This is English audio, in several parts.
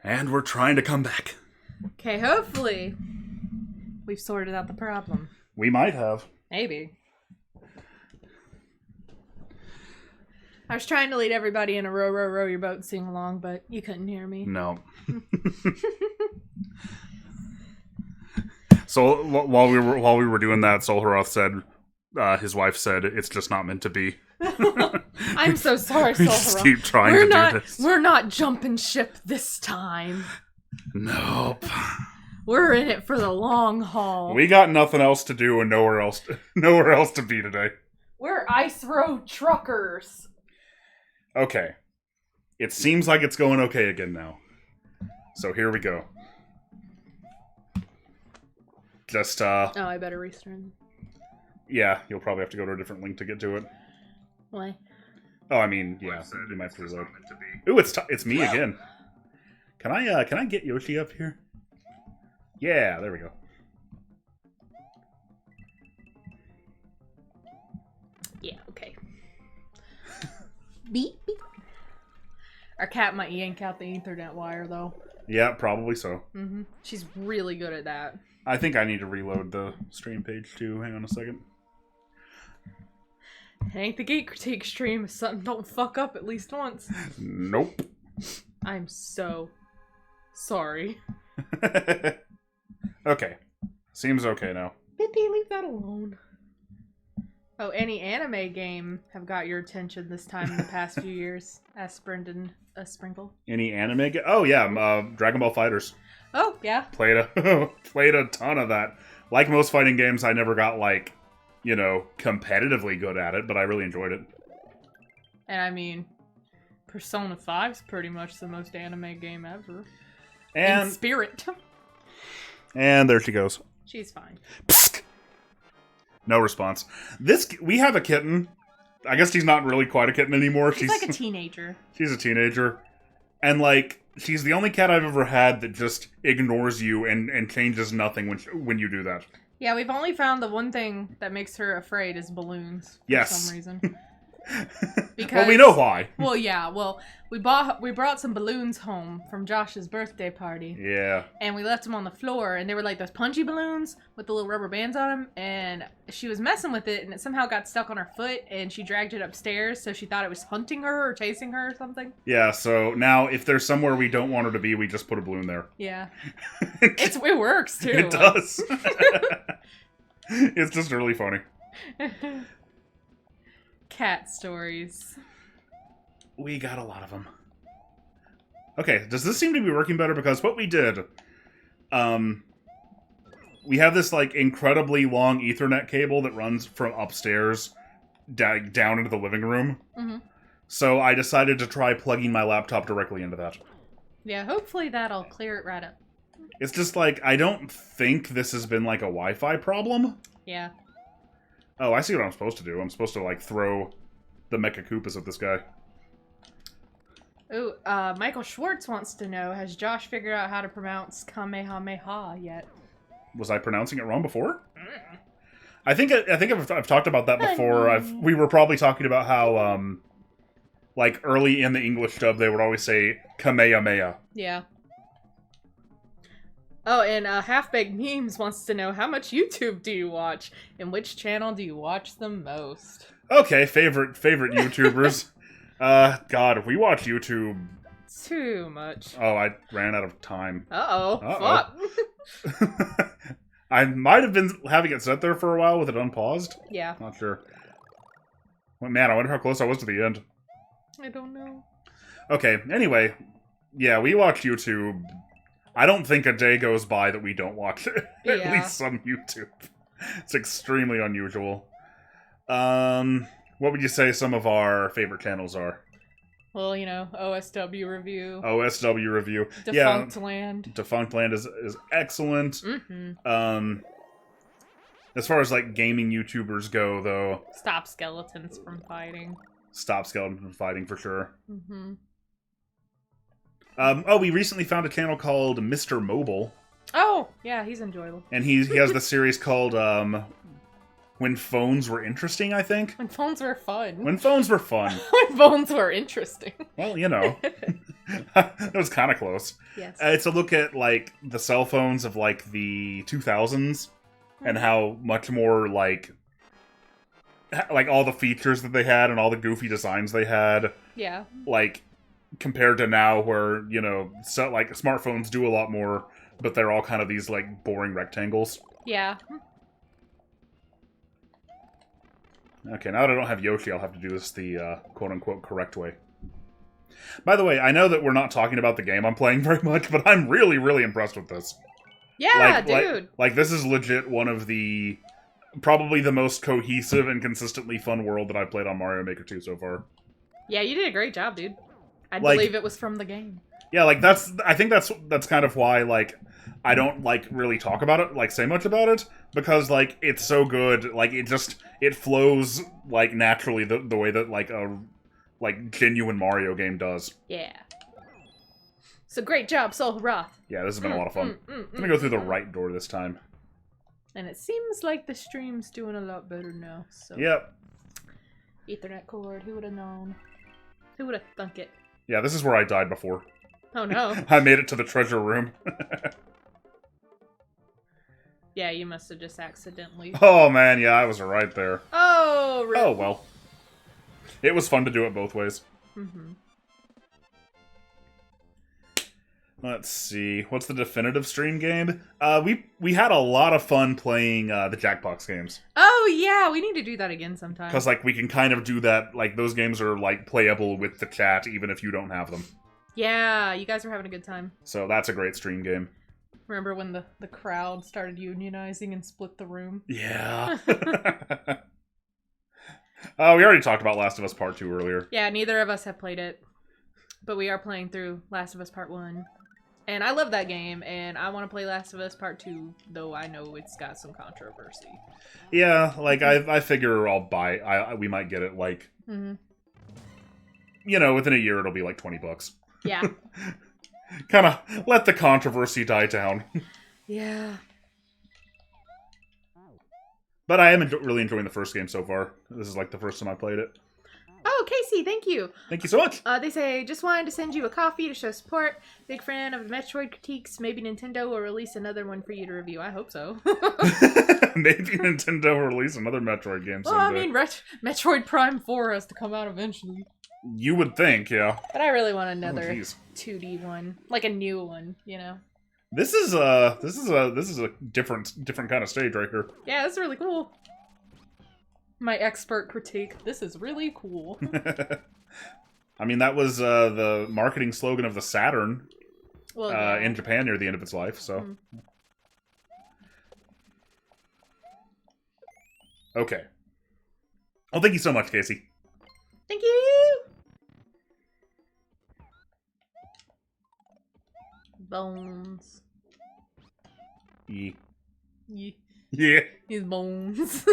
And we're trying to come back. Okay, hopefully we've sorted out the problem. We might have. Maybe. I was trying to lead everybody in a row, row, row your boat and sing along, but you couldn't hear me. No. So while we were doing that, Solharoth said, his wife said, "It's just not meant to be." I'm so sorry, We just Solharoth. keep trying to do this. We're not jumping ship this time. Nope. We're in it for the long haul. We got nothing else to do and nowhere else to be today. We're ice road truckers. Okay. It seems like it's going okay again now. So here we go. Just, Oh, I better restart. yeah, you'll probably have to go to a different link to get to it. Why? Oh, I mean, yeah, you might reload. Ooh, it's me again. Can I get Yoshi up here? Yeah, there we go. Yeah, okay. Beep, beep. Our cat might yank out the Ethernet wire, though. Yeah, probably so. Mm-hmm. She's really good at that. I think I need to reload the stream page too. Hang on a second. It ain't the Geek Critique stream if something don't fuck up at least once. Nope. I'm so sorry. Okay. Seems okay now. Bippy, leave that alone. Oh, any anime game have got your attention this time in the past few years? Asked Brendan Sprinkle. Any anime? Oh yeah, Dragon Ball Fighters. Oh, yeah. Played a ton of that. Like most fighting games, I never got like, competitively good at it, but I really enjoyed it. And I mean, Persona 5's pretty much the most anime game ever. And in spirit. And there she goes. She's fine. Psst. No response. We have a kitten. I guess she's not really quite a kitten anymore. She's like a teenager. She's a teenager. And she's the only cat I've ever had that just ignores you and changes nothing when you do that. Yeah, we've only found the one thing that makes her afraid is balloons. For some reason. Because, well, we know why. Well, yeah. Well, we brought some balloons home from Josh's birthday party. Yeah. And we left them on the floor, and they were like those punchy balloons with the little rubber bands on them. And she was messing with it, and it somehow got stuck on her foot, and she dragged it upstairs, so she thought it was hunting her or chasing her or something. Yeah. So now, if there's somewhere we don't want her to be, we just put a balloon there. Yeah. It works too. It does. It's just really funny. Cat stories. We got a lot of them. Okay, does this seem to be working better? Because what we did, we have this, incredibly long Ethernet cable that runs from upstairs down into the living room. Mm-hmm. So I decided to try plugging my laptop directly into that. Yeah, hopefully that'll clear it right up. It's just, I don't think this has been, a Wi-Fi problem. Yeah. Oh, I see what I'm supposed to do. I'm supposed to, throw the Mecha Koopas at this guy. Ooh, Michael Schwartz wants to know, has Josh figured out how to pronounce Kamehameha yet? Was I pronouncing it wrong before? I think I've talked about that before. We were probably talking about how, early in the English dub, they would always say Kamehameha. Yeah. Oh, and Half-Baked Memes wants to know, how much YouTube do you watch? And which channel do you watch the most? Okay, favorite YouTubers. God, if we watch YouTube... Too much. Oh, I ran out of time. Uh-oh. Fuck. I might have been having it set there for a while with it unpaused. Yeah. Not sure. Well, man, I wonder how close I was to the end. I don't know. Okay, anyway. Yeah, we watch YouTube... I don't think a day goes by that we don't watch at least some YouTube. It's extremely unusual. What would you say some of our favorite channels are? Well, OSW Review. OSW Review. Defunct Land. Defunct Land is excellent. Mm-hmm. As far as, gaming YouTubers go, though... Stop Skeletons from Fighting. Stop Skeletons from Fighting, for sure. Mm-hmm. We recently found a channel called Mr. Mobile. Oh, yeah, he's enjoyable. And he has the series called, When Phones Were Interesting, I think? When phones were fun. When phones were fun. When phones were interesting. Well, That was kind of close. Yes. It's a look at, like, the cell phones of, like, the 2000s and how much more, like, all the features that they had and all the goofy designs they had. Yeah. Like, compared to now where, you know, so, like, smartphones do a lot more, but they're all kind of these, like, boring rectangles. Yeah. Okay, now that I don't have Yoshi, I'll have to do this the quote-unquote correct way. By the way, I know that we're not talking about the game I'm playing very much, but I'm really, really impressed with this. Yeah, dude. Like, this is legit one of the... probably the most cohesive and consistently fun world that I've played on Mario Maker 2 so far. Yeah, you did a great job, dude. I Like, believe it was from the game. Yeah, like, I think that's kind of why, like, I don't, like, really talk about it, like, say much about it, because, like, it's so good, like, it flows, like, naturally the way that, like, a, like, genuine Mario game does. Yeah. So great job, Soul Roth. Yeah, this has been a lot of fun. I'm gonna go through the right door this time. And it seems like the stream's doing a lot better now, so... Yep. Ethernet cord, who would have known? Who would have thunk it? Yeah, this is where I died before. Oh no. I made it to the treasure room. Yeah, you must have just accidentally... Oh man, yeah, I was right there. Oh, really? Oh well. It was fun to do it both ways. Mm-hmm. Let's see. What's the definitive stream game? We had a lot of fun playing the Jackbox games. Oh, yeah, we need to do that again sometime. Because, like, we can kind of do that, like, those games are, like, playable with the chat, even if you don't have them. Yeah, you guys were having a good time. So that's a great stream game. Remember when the crowd started unionizing and split the room? Yeah. We already talked about Last of Us Part 2 earlier. Yeah, neither of us have played it. But we are playing through Last of Us Part 1. And I love that game, and I want to play Last of Us Part 2, though I know it's got some controversy. Yeah, like, I figure I'll buy... we might get it, like... Mm-hmm. You know, within a year it'll be like $20. Yeah. Kind of let the controversy die down. Yeah. But I am really enjoying the first game so far. This is like the first time I played it. Oh, Casey, thank you. Thank you so much. They say, just wanted to send you a coffee to show support. Big fan of the Metroid critiques. Maybe Nintendo will release another one for you to review. I hope so. Maybe Nintendo will release another Metroid game someday. Well, I mean, Metroid Prime 4 has to come out eventually. You would think, yeah. But I really want another 2D one. Like a new one, you know? This is a different kind of stage right here. Yeah, that's really cool. My expert critique. This is really cool. I mean, that was the marketing slogan of the Saturn in Japan near the end of its life, so. Okay. Well, thank you so much, Casey. Thank you! Bones. Yeah. Yeah. His bones.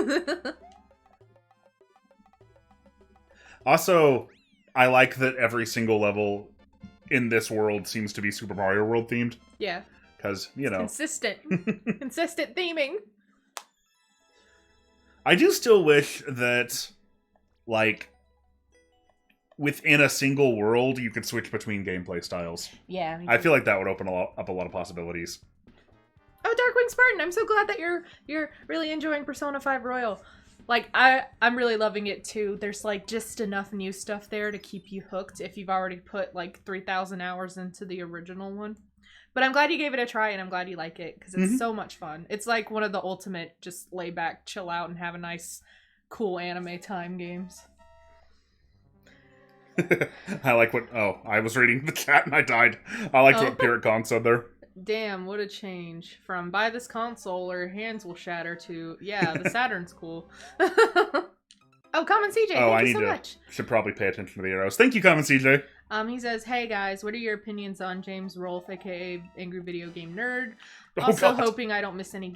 Also, I like that every single level in this world seems to be Super Mario World themed. Yeah. Because, you know. Consistent. Consistent theming. I do still wish that, like, within a single world, you could switch between gameplay styles. Yeah. I feel like that would open up a lot of possibilities. Oh, Darkwing Spartan! I'm so glad that you're really enjoying Persona 5 Royal. Like, I'm really loving it too. There's like just enough new stuff there to keep you hooked if you've already put like 3,000 hours into the original one. But I'm glad you gave it a try, and I'm glad you like it because it's so much fun. It's like one of the ultimate just lay back, chill out, and have a nice, cool anime time games. I like what... Oh, I was reading the chat and I died. I liked what Pirate Kong said there. Damn, what a change. From buy this console or hands will shatter to, yeah, the Saturn's cool. Oh, Common CJ, thank you so much. Should probably pay attention to the arrows. Thank you, Common CJ. He says, hey guys, what are your opinions on James Rolfe, aka Angry Video Game Nerd? Oh, Also God. hoping I don't miss any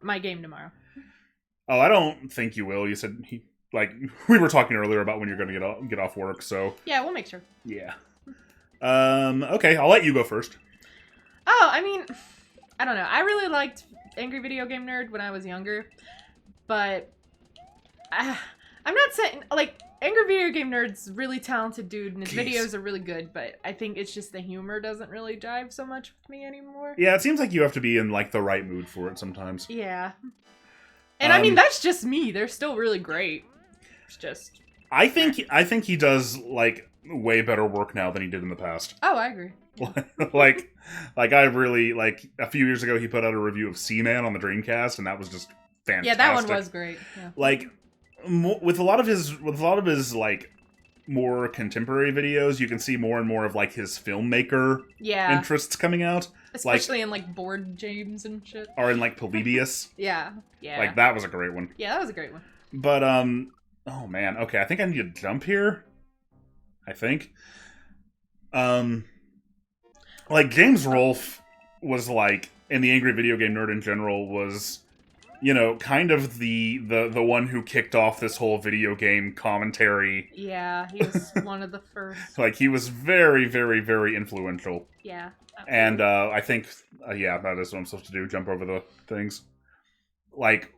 my game tomorrow. Oh, I don't think you will. You said, we were talking earlier about when you're going to get off work, so... Yeah, we'll make sure. Yeah. Okay, I'll let you go first. Oh, I mean, I don't know. I really liked Angry Video Game Nerd when I was younger, but I'm not saying, like, Angry Video Game Nerd's really talented dude, and his Jeez. videos are really good, but I think it's just the humor doesn't really jive so much with me anymore. Yeah, it seems like you have to be in, like, the right mood for it sometimes. Yeah. And I mean, that's just me. They're still really great. It's just... I think he does, like, way better work now than he did in the past. Oh, I agree. like I really, like, a few years ago he put out a review of Seaman on the Dreamcast, and that was just fantastic. Yeah, that one was great. Yeah. Like, with a lot of his like more contemporary videos, you can see more and more of like his filmmaker interests coming out, especially in like board games and shit, or in like Polybius. yeah. Like that was a great one. Yeah, that was a great one. But oh man, okay, I think I need to jump here. I think like James Rolfe was like, in the Angry Video Game Nerd in general, was, you know, kind of the one who kicked off this whole video game commentary. Yeah, he was one of the first. Like, he was very, very, very influential. Yeah. Absolutely. And I think, yeah, that is what I'm supposed to do, jump over the things. Like,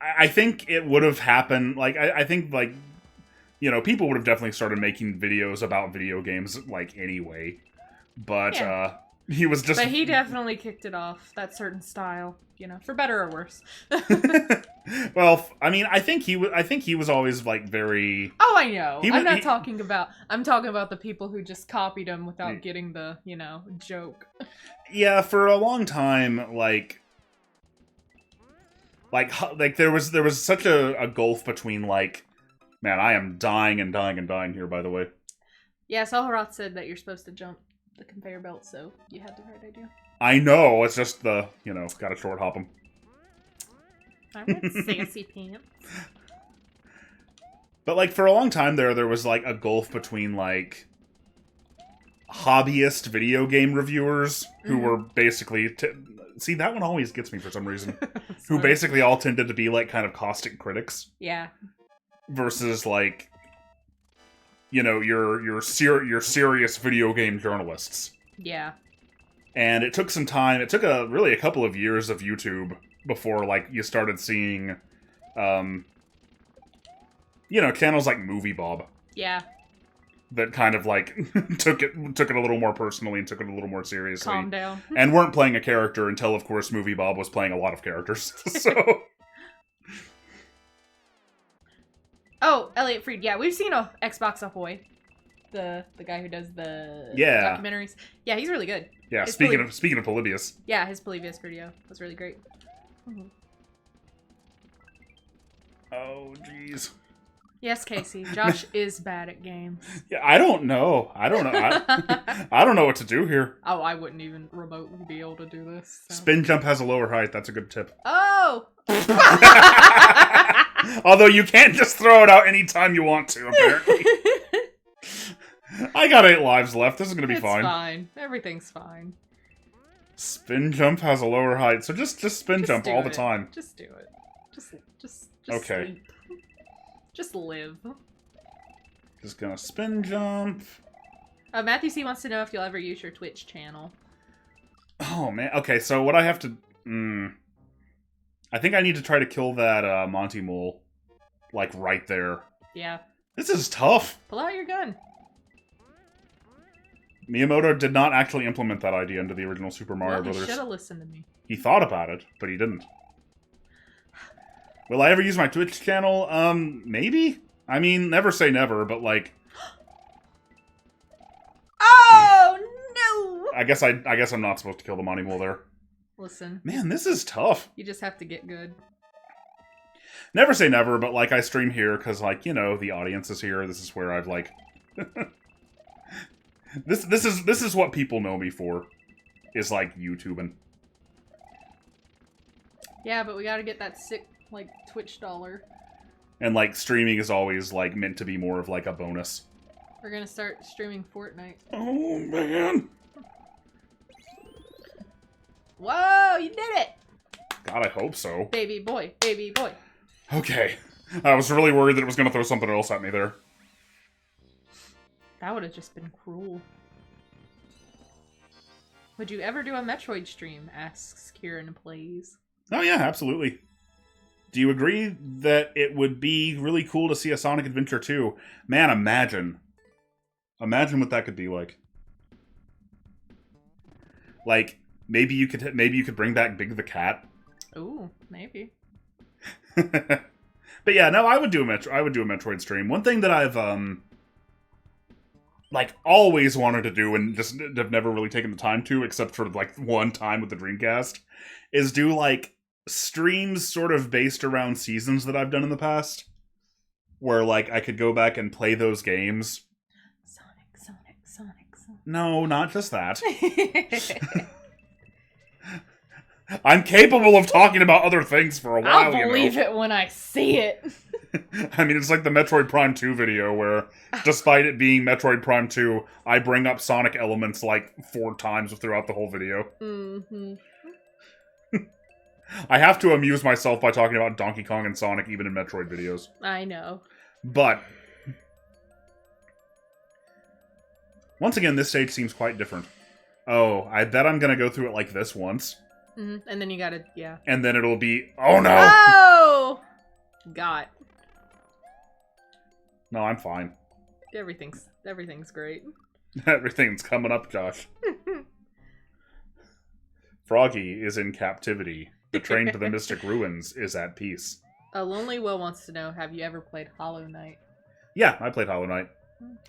I think it would have happened, like, I think, like, you know, people would have definitely started making videos about video games, like, anyway. But, he was just... But he definitely kicked it off, that certain style, you know, for better or worse. Well, I mean, I think he was always, like, very... Oh, I know. I'm talking about the people who just copied him without getting the, you know, joke. Yeah, for a long time, like there was such a gulf between, like... Man, I am dying and dying and dying here, by the way. Yeah, Solharoth said that you're supposed to jump the conveyor belt, so you had the right idea. I know, it's just the, you know, gotta short hop them. Alright, sassy pants. But, like, for a long time there was, like, a gulf between, like, hobbyist video game reviewers who were basically... See, that one always gets me for some reason. Who basically all tended to be, like, kind of caustic critics. Yeah. Versus, like... You know, your serious video game journalists. Yeah. And it took some time. It took really a couple of years of YouTube before, like, you started seeing, you know, channels like Movie Bob. Yeah. That kind of, like, took it a little more personally and took it a little more seriously. Calm down. And weren't playing a character until, of course, Movie Bob was playing a lot of characters. So... Oh, Elliot Fried. Yeah, we've seen Xbox Ahoy, the guy who does the documentaries. Yeah, he's really good. Yeah, speaking of Polybius. Yeah, his Polybius video was really great. Mm-hmm. Oh, jeez. Yes, Casey. Josh is bad at games. Yeah, I don't know. I don't know what to do here. Oh, I wouldn't even remotely be able to do this. So. Spin jump has a lower height. That's a good tip. Oh! Although you can't just throw it out anytime you want to, apparently. I got 8 lives left. This is going to be fine. It's fine. Everything's fine. Spin jump has a lower height, so just spin jump all the time. Just do it. Just okay. Sleep. Just live. Just gonna spin jump. Matthew C wants to know if you'll ever use your Twitch channel. Oh, man. Okay, so what I have to... I think I need to try to kill that Monty Mole. Like, right there. Yeah. This is tough. Pull out your gun. Miyamoto did not actually implement that idea into the original Super Mario Brothers. He should have listened to me. He thought about it, but he didn't. Will I ever use my Twitch channel? Maybe? I mean, never say never, but like... Oh, no! I guess I'm not supposed to kill the Monty Mole there. Listen. Man, this is tough. You just have to get good. Never say never, but like I stream here because, like, you know, the audience is here. This is where I've like... This is what people know me for. Is like YouTubing. Yeah, but we gotta get that sick, like, Twitch dollar. And like streaming is always like meant to be more of like a bonus. We're gonna start streaming Fortnite. Oh man. Whoa, you did it! God, I hope so. Baby boy, baby boy. Okay. I was really worried that it was gonna throw something else at me there. That would have just been cruel. Would you ever do a Metroid stream? Asks Kieran Plays. Oh yeah, absolutely. Do you agree that it would be really cool to see a Sonic Adventure 2? Man, imagine. Imagine what that could be like. Like, maybe you could bring back Big the Cat. Ooh, maybe. But yeah, no, I would do a Metroid stream. One thing that I've like always wanted to do and just have never really taken the time to, except for like one time with the Dreamcast, is do like streams sort of based around seasons that I've done in the past, where like I could go back and play those games. Sonic. No, not just that. I'm capable of talking about other things for a while, I'll believe it when I see it. I mean, it's like the Metroid Prime 2 video where, despite it being Metroid Prime 2, I bring up Sonic elements like 4 times throughout the whole video. Mm-hmm. I have to amuse myself by talking about Donkey Kong and Sonic even in Metroid videos. I know. But once again, this stage seems quite different. Oh, I bet I'm gonna go through it like this once. Mm-hmm. And then you gotta, yeah. And then it'll be, oh no! Oh! Got. No, I'm fine. Everything's great. Everything's coming up, Josh. Froggy is in captivity. The train to the Mystic Ruins is at peace. A Lonely Will wants to know, have you ever played Hollow Knight? Yeah, I played Hollow Knight.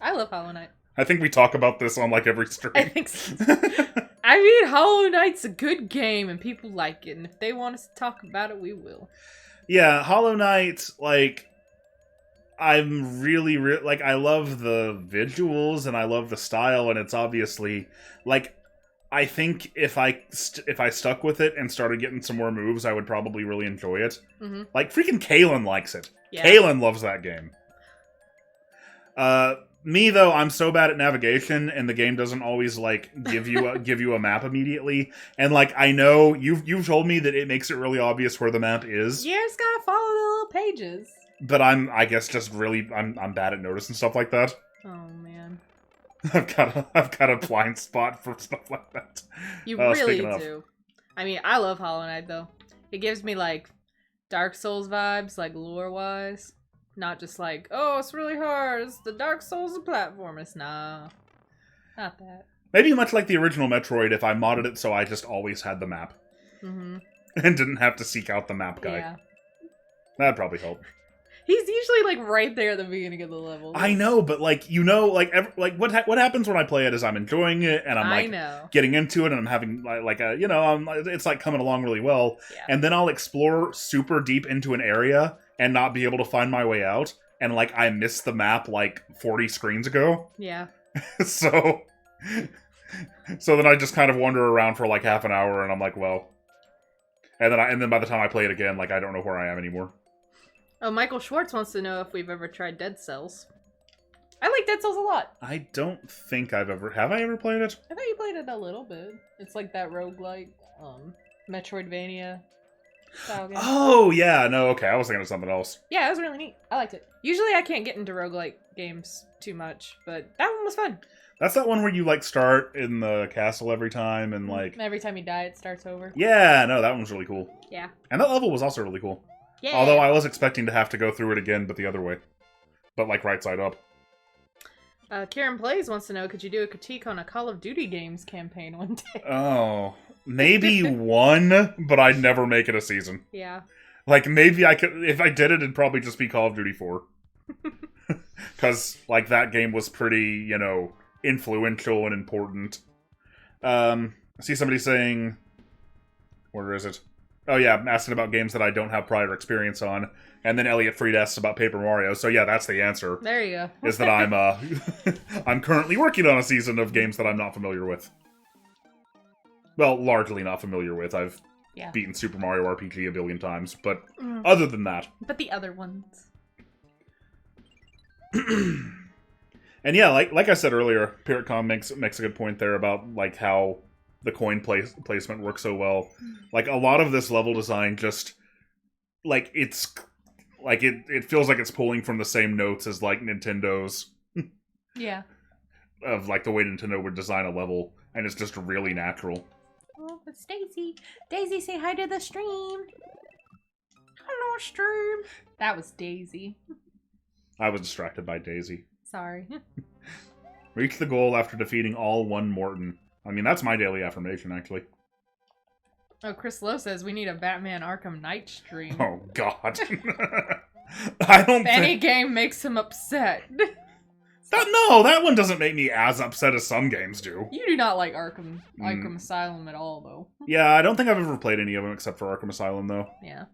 I love Hollow Knight. I think we talk about this on like every stream. I think so. I mean, Hollow Knight's a good game and people like it, and if they want us to talk about it, we will. Yeah, Hollow Knight, like, I'm really, like, I love the visuals and I love the style, and it's obviously, like, I think if I stuck with it and started getting some more moves, I would probably really enjoy it. Mm-hmm. Like, freaking Kalen likes it. Yeah. Kalen loves that game. Me, though, I'm so bad at navigation, and the game doesn't always, like, give you a map immediately. And, like, I know, you've told me that it makes it really obvious where the map is. You just gotta follow the little pages. But I guess, just really, I'm bad at noticing stuff like that. Oh, man. I've got a blind spot for stuff like that. You really do. I mean, I love Hollow Knight, though. It gives me, like, Dark Souls vibes, like, lore-wise. Not just like, oh, it's really hard. It's the Dark Souls of platformers. Nah. Not that. Maybe much like the original Metroid, if I modded it so I just always had the map. Mm-hmm. And didn't have to seek out the map guy. Yeah. That'd probably help. He's usually, like, right there at the beginning of the level. I know, but, like, you know, like, what happens when I play it is I'm enjoying it, and I'm, like, getting into it, and I'm having, like, a, you know, it's, like, coming along really well. Yeah. And then I'll explore super deep into an area and not be able to find my way out, and, like, I missed the map, like, 40 screens ago. Yeah. So then I just kind of wander around for, like, half an hour, and I'm like, well... And then by the time I play it again, like, I don't know where I am anymore. Oh, Michael Schwartz wants to know if we've ever tried Dead Cells. I like Dead Cells a lot. I don't think Have I ever played it? I thought you played it a little bit. It's like that roguelike, Metroidvania style game. Oh, yeah, no, okay, I was thinking of something else. Yeah, it was really neat. I liked it. Usually I can't get into roguelike games too much, but that one was fun. That's that one where you, like, start in the castle every time, and, like... Every time you die, it starts over. Yeah, no, that one was really cool. Yeah. And that level was also really cool. Yeah. Although I was expecting to have to go through it again, but the other way. But, like, right side up. Karen Plays wants to know, could you do a critique on a Call of Duty games campaign one day? Oh, maybe one, but I'd never make it a season. Yeah. Like, maybe I could, if I did it, it'd probably just be Call of Duty 4. Because, like, that game was pretty, you know, influential and important. I see somebody saying, where is it? Oh yeah, asking about games that I don't have prior experience on. And then Elliot Fried asks about Paper Mario. So yeah, that's the answer. There you go. Is that I'm I'm currently working on a season of games that I'm not familiar with. Well, largely not familiar with. I've beaten Super Mario RPG a billion times, but other than that. But the other ones. And yeah, like I said earlier, Pirate.com makes a good point there about like how the coin placement works so well. Like, a lot of this level design just, like, it's, like, it feels like it's pulling from the same notes as, like, Nintendo's. Yeah. Of, like, the way Nintendo would design a level, and it's just really natural. Oh, it's Daisy. Daisy, say hi to the stream. Hello, my stream. That was Daisy. I was distracted by Daisy. Sorry. Reach the goal after defeating all one Morton. I mean, that's my daily affirmation, actually. Oh, Chris Lowe says we need a Batman Arkham Knight stream. Oh, God. I don't Any game makes him upset. No, that one doesn't make me as upset as some games do. You do not like Arkham Asylum at all, though. Yeah, I don't think I've ever played any of them except for Arkham Asylum, though. Yeah.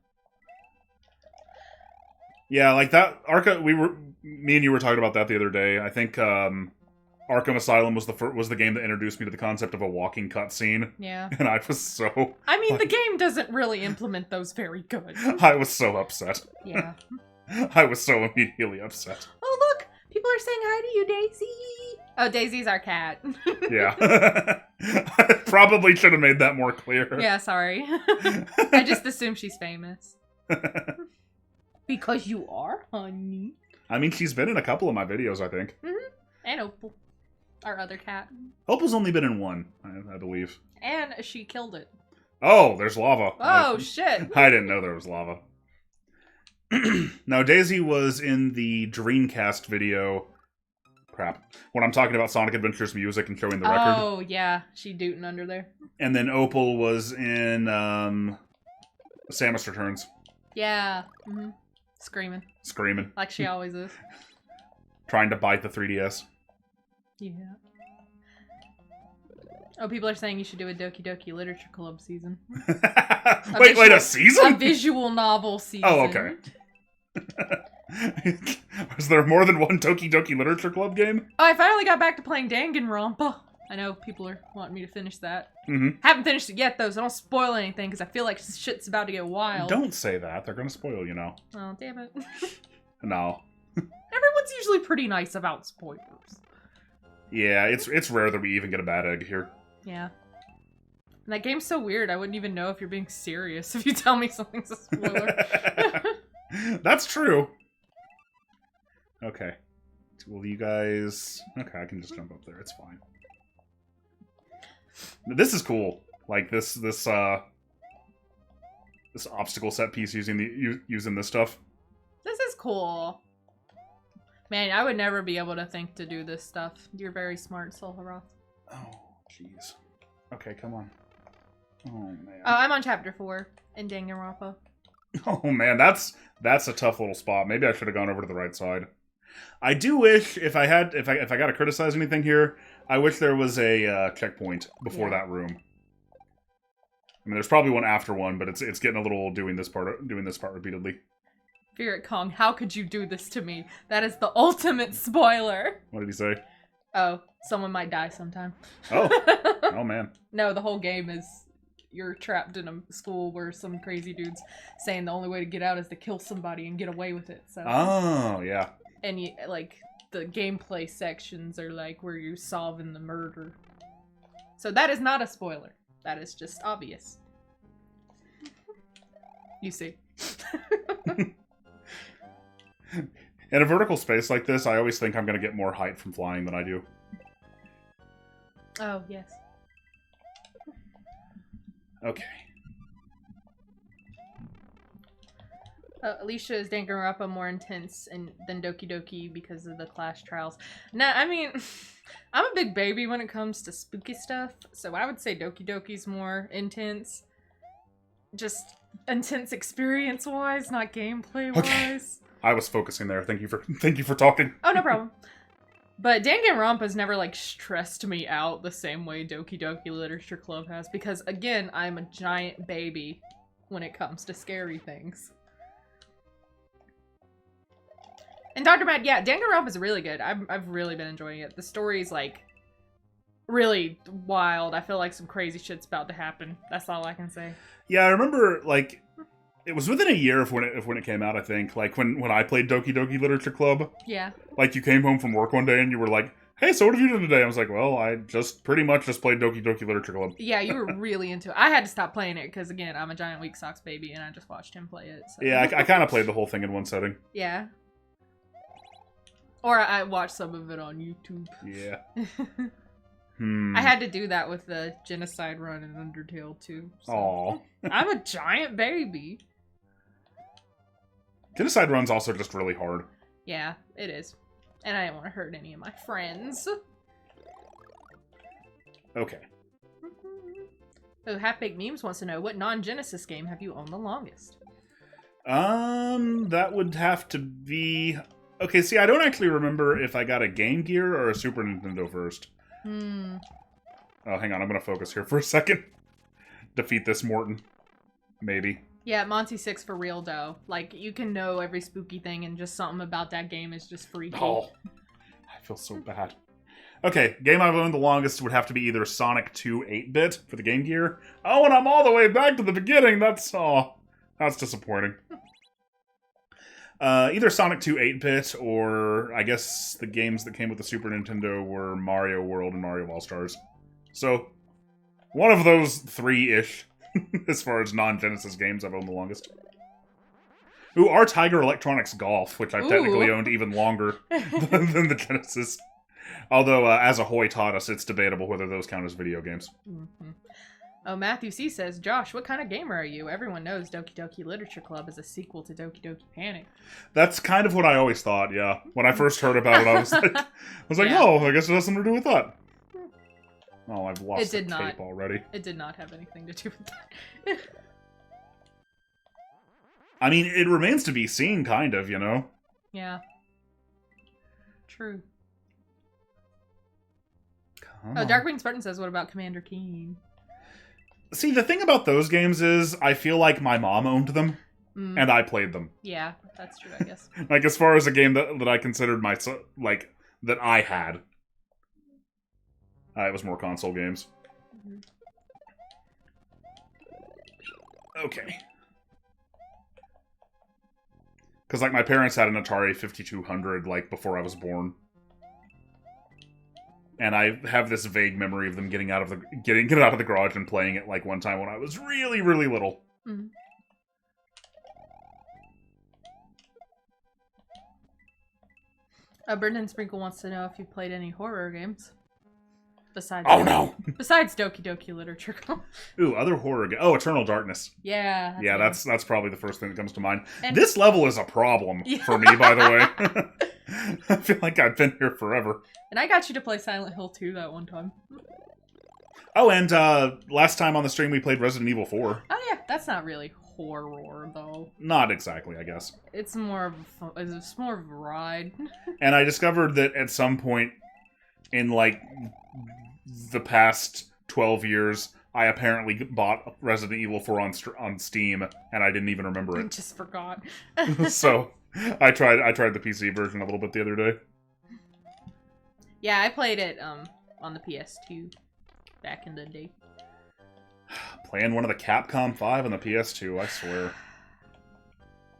Yeah, like that me and you were talking about that the other day. I think Arkham Asylum was the game that introduced me to the concept of a walking cutscene. Yeah. And I was so... I mean, the game doesn't really implement those very good. I was so upset. Yeah. I was so immediately upset. Oh, look! People are saying hi to you, Daisy! Oh, Daisy's our cat. Yeah. I probably should have made that more clear. Yeah, sorry. I just assume she's famous. Because you are, honey. I mean, she's been in a couple of my videos, I think. Mm-hmm. And Opal. Our other cat. Opal's only been in one, I believe. And she killed it. Oh, there's lava. Oh, shit. I didn't know there was lava. Now, Daisy was in the Dreamcast video. Crap. When I'm talking about Sonic Adventure's music and showing the record. Oh, yeah. She dooting under there. And then Opal was in Samus Returns. Yeah. Mm-hmm. Screaming. Like she always is. Trying to bite the 3DS. Yeah. Oh, people are saying you should do a Doki Doki Literature Club season. Wait, a season? A visual novel season. Oh, okay. Was there more than one Doki Doki Literature Club game? Oh, I finally got back to playing Danganronpa. I know people are wanting me to finish that. Mm-hmm. Haven't finished it yet, though, so don't spoil anything, because I feel like shit's about to get wild. Don't say that. They're going to spoil, you know. Oh, damn it. No. Everyone's usually pretty nice about spoilers. Yeah, it's rare that we even get a bad egg here. Yeah. And that game's so weird, I wouldn't even know if you're being serious if you tell me something's a spoiler. That's true. Okay. Will you guys... Okay, I can just jump up there. It's fine. This is cool. Like, this obstacle set piece using this stuff. This is cool. Man, I would never be able to think to do this stuff. You're very smart, Solharoth. Oh, jeez. Okay, come on. Oh, man. Oh, I'm on chapter 4 in Danganronpa. Oh, man, that's a tough little spot. Maybe I should have gone over to the right side. I do wish, if I got to criticize anything here, I wish there was a checkpoint before that room. I mean, there's probably one after one, but it's getting a little old doing this part repeatedly. Spirit Kong, how could you do this to me? That is the ultimate spoiler. What did he say? Oh, someone might die sometime. Oh. Oh, man. No, the whole game is you're trapped in a school where some crazy dude's saying the only way to get out is to kill somebody and get away with it. So. Oh, yeah. And you, like, the gameplay sections are like where you're solving the murder. So that is not a spoiler. That is just obvious. You see. In a vertical space like this, I always think I'm going to get more height from flying than I do. Oh, yes. Okay. Alicia is Danganronpa more intense than Doki Doki because of the class trials. Nah, I mean, I'm a big baby when it comes to spooky stuff, so I would say Doki Doki's more intense. Just intense experience-wise, not gameplay-wise. Okay. I was focusing there. Thank you for talking. Oh, no problem. But Danganronpa's never, like, stressed me out the same way Doki Doki Literature Club has, because, again, I'm a giant baby when it comes to scary things. And Dr. Mad, yeah, Danganronpa's really good. I've really been enjoying it. The story's, like, really wild. I feel like some crazy shit's about to happen. That's all I can say. Yeah, I remember, like, it was within a year of when it came out, I think. Like, when I played Doki Doki Literature Club. Yeah. Like, you came home from work one day and you were like, hey, so what have you done today? I was like, well, I pretty much played Doki Doki Literature Club. Yeah, you were really into it. I had to stop playing it because, again, I'm a giant Weak Socks baby and I just watched him play it. So. Yeah, I kind of played the whole thing in one setting. Yeah. Or I watched some of it on YouTube. Yeah. I had to do that with the genocide run in Undertale, too. So. Aww. I'm a giant baby. Genocide Run's also just really hard. Yeah, it is. And I didn't want to hurt any of my friends. Okay. So Half-Baked Memes wants to know, what non-Genesis game have you owned the longest? That would have to be... Okay, see, I don't actually remember if I got a Game Gear or a Super Nintendo first. Oh, hang on, I'm gonna focus here for a second. Defeat this Morton. Maybe. Yeah, Monty 6 for real, though. Like, you can know every spooky thing, and just something about that game is just freaky. Oh, I feel so bad. Okay, game I've owned the longest would have to be either Sonic 2 8-bit for the Game Gear. Oh, and I'm all the way back to the beginning. That's disappointing. Either Sonic 2 8-bit, or I guess the games that came with the Super Nintendo were Mario World and Mario All-Stars. So, one of those three-ish, as far as non-Genesis games I've owned the longest. Ooh, our Tiger Electronics Golf, which I've technically owned even longer than the Genesis. Although, as Ahoy taught us, it's debatable whether those count as video games. Oh, Matthew C. says, Josh, what kind of gamer are you? Everyone knows Doki Doki Literature Club is a sequel to Doki Doki Panic. That's kind of what I always thought, yeah. When I first heard about it, I was like, Yeah. oh, I guess it has something to do with that. Oh, I've lost It did the tape not. already. It did not have anything to do with that. I mean, it remains to be seen, kind of, you know? Yeah. True. Come Oh, on. Darkwing Spartan says, what about Commander Keen? See, the thing about those games is, I feel like my mom owned them, and I played them. Yeah, that's true, I guess. Like, as far as a game that I considered like, that I had. It was more console games. Okay. Because, like, my parents had an Atari 5200, like, before I was born. And I have this vague memory of them getting it out of the garage and playing it, like, one time when I was really, really little. Brendan Sprinkle wants to know if you played any horror games. Besides Besides Doki Doki Literature Club. Ooh, other horror game. Oh, Eternal Darkness. Yeah. Yeah, that's probably the first thing that comes to mind. And this level is a problem for me, by the way. I feel like I've been here forever. And I got you to play Silent Hill 2 that one time. Oh, and last time on the stream we played Resident Evil 4. Oh yeah, that's not really horror though. Not exactly, I guess. It's more of a ride. And I discovered that at some point in, like, the past 12 years, I apparently bought Resident Evil 4 on Steam, and I didn't even remember I it. just forgot. So, I tried the PC version a little bit the other day. Yeah, I played it on the PS2 back in the day. Playing one of the Capcom 5 on the PS2, I swear.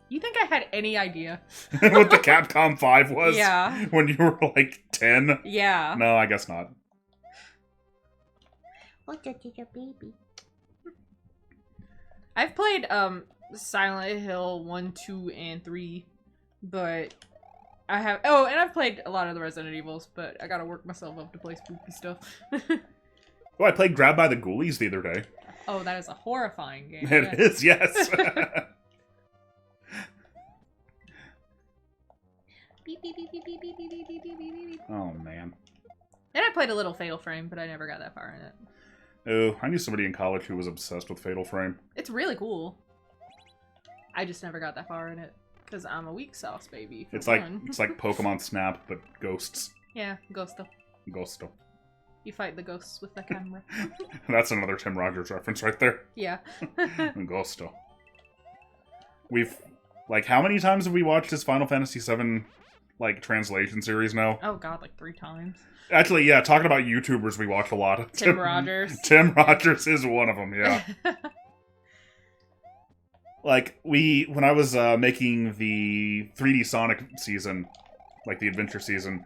You think I had any idea? What the Capcom 5 was? Yeah. When you were, like, 10? Yeah. No, I guess not. Look at your baby. I've played Silent Hill 1, 2, and 3, but I have and I've played a lot of the Resident Evils, but I gotta work myself up to play spooky stuff. Oh, I played Grab by the Ghoulies the other day. Oh, that is a horrifying game. It is, yes. Oh, man. And I played a little Fatal Frame, but I never got that far in it. Oh, I knew somebody in college who was obsessed with Fatal Frame. It's really cool. I just never got that far in it, because I'm a weak sauce baby. It's like Pokemon Snap, but ghosts. Yeah, Ghosto. Ghosto. You fight the ghosts with the camera. That's another Tim Rogers reference right there. Yeah. Ghosto. We've, like, how many times have we watched his Final Fantasy VII, like, translation series now? Oh god, like 3 times. Actually, yeah, talking about YouTubers we watch a lot. Tim Rogers. Tim Rogers is one of them, yeah. Like, when I was making the 3D Sonic season, like the adventure season,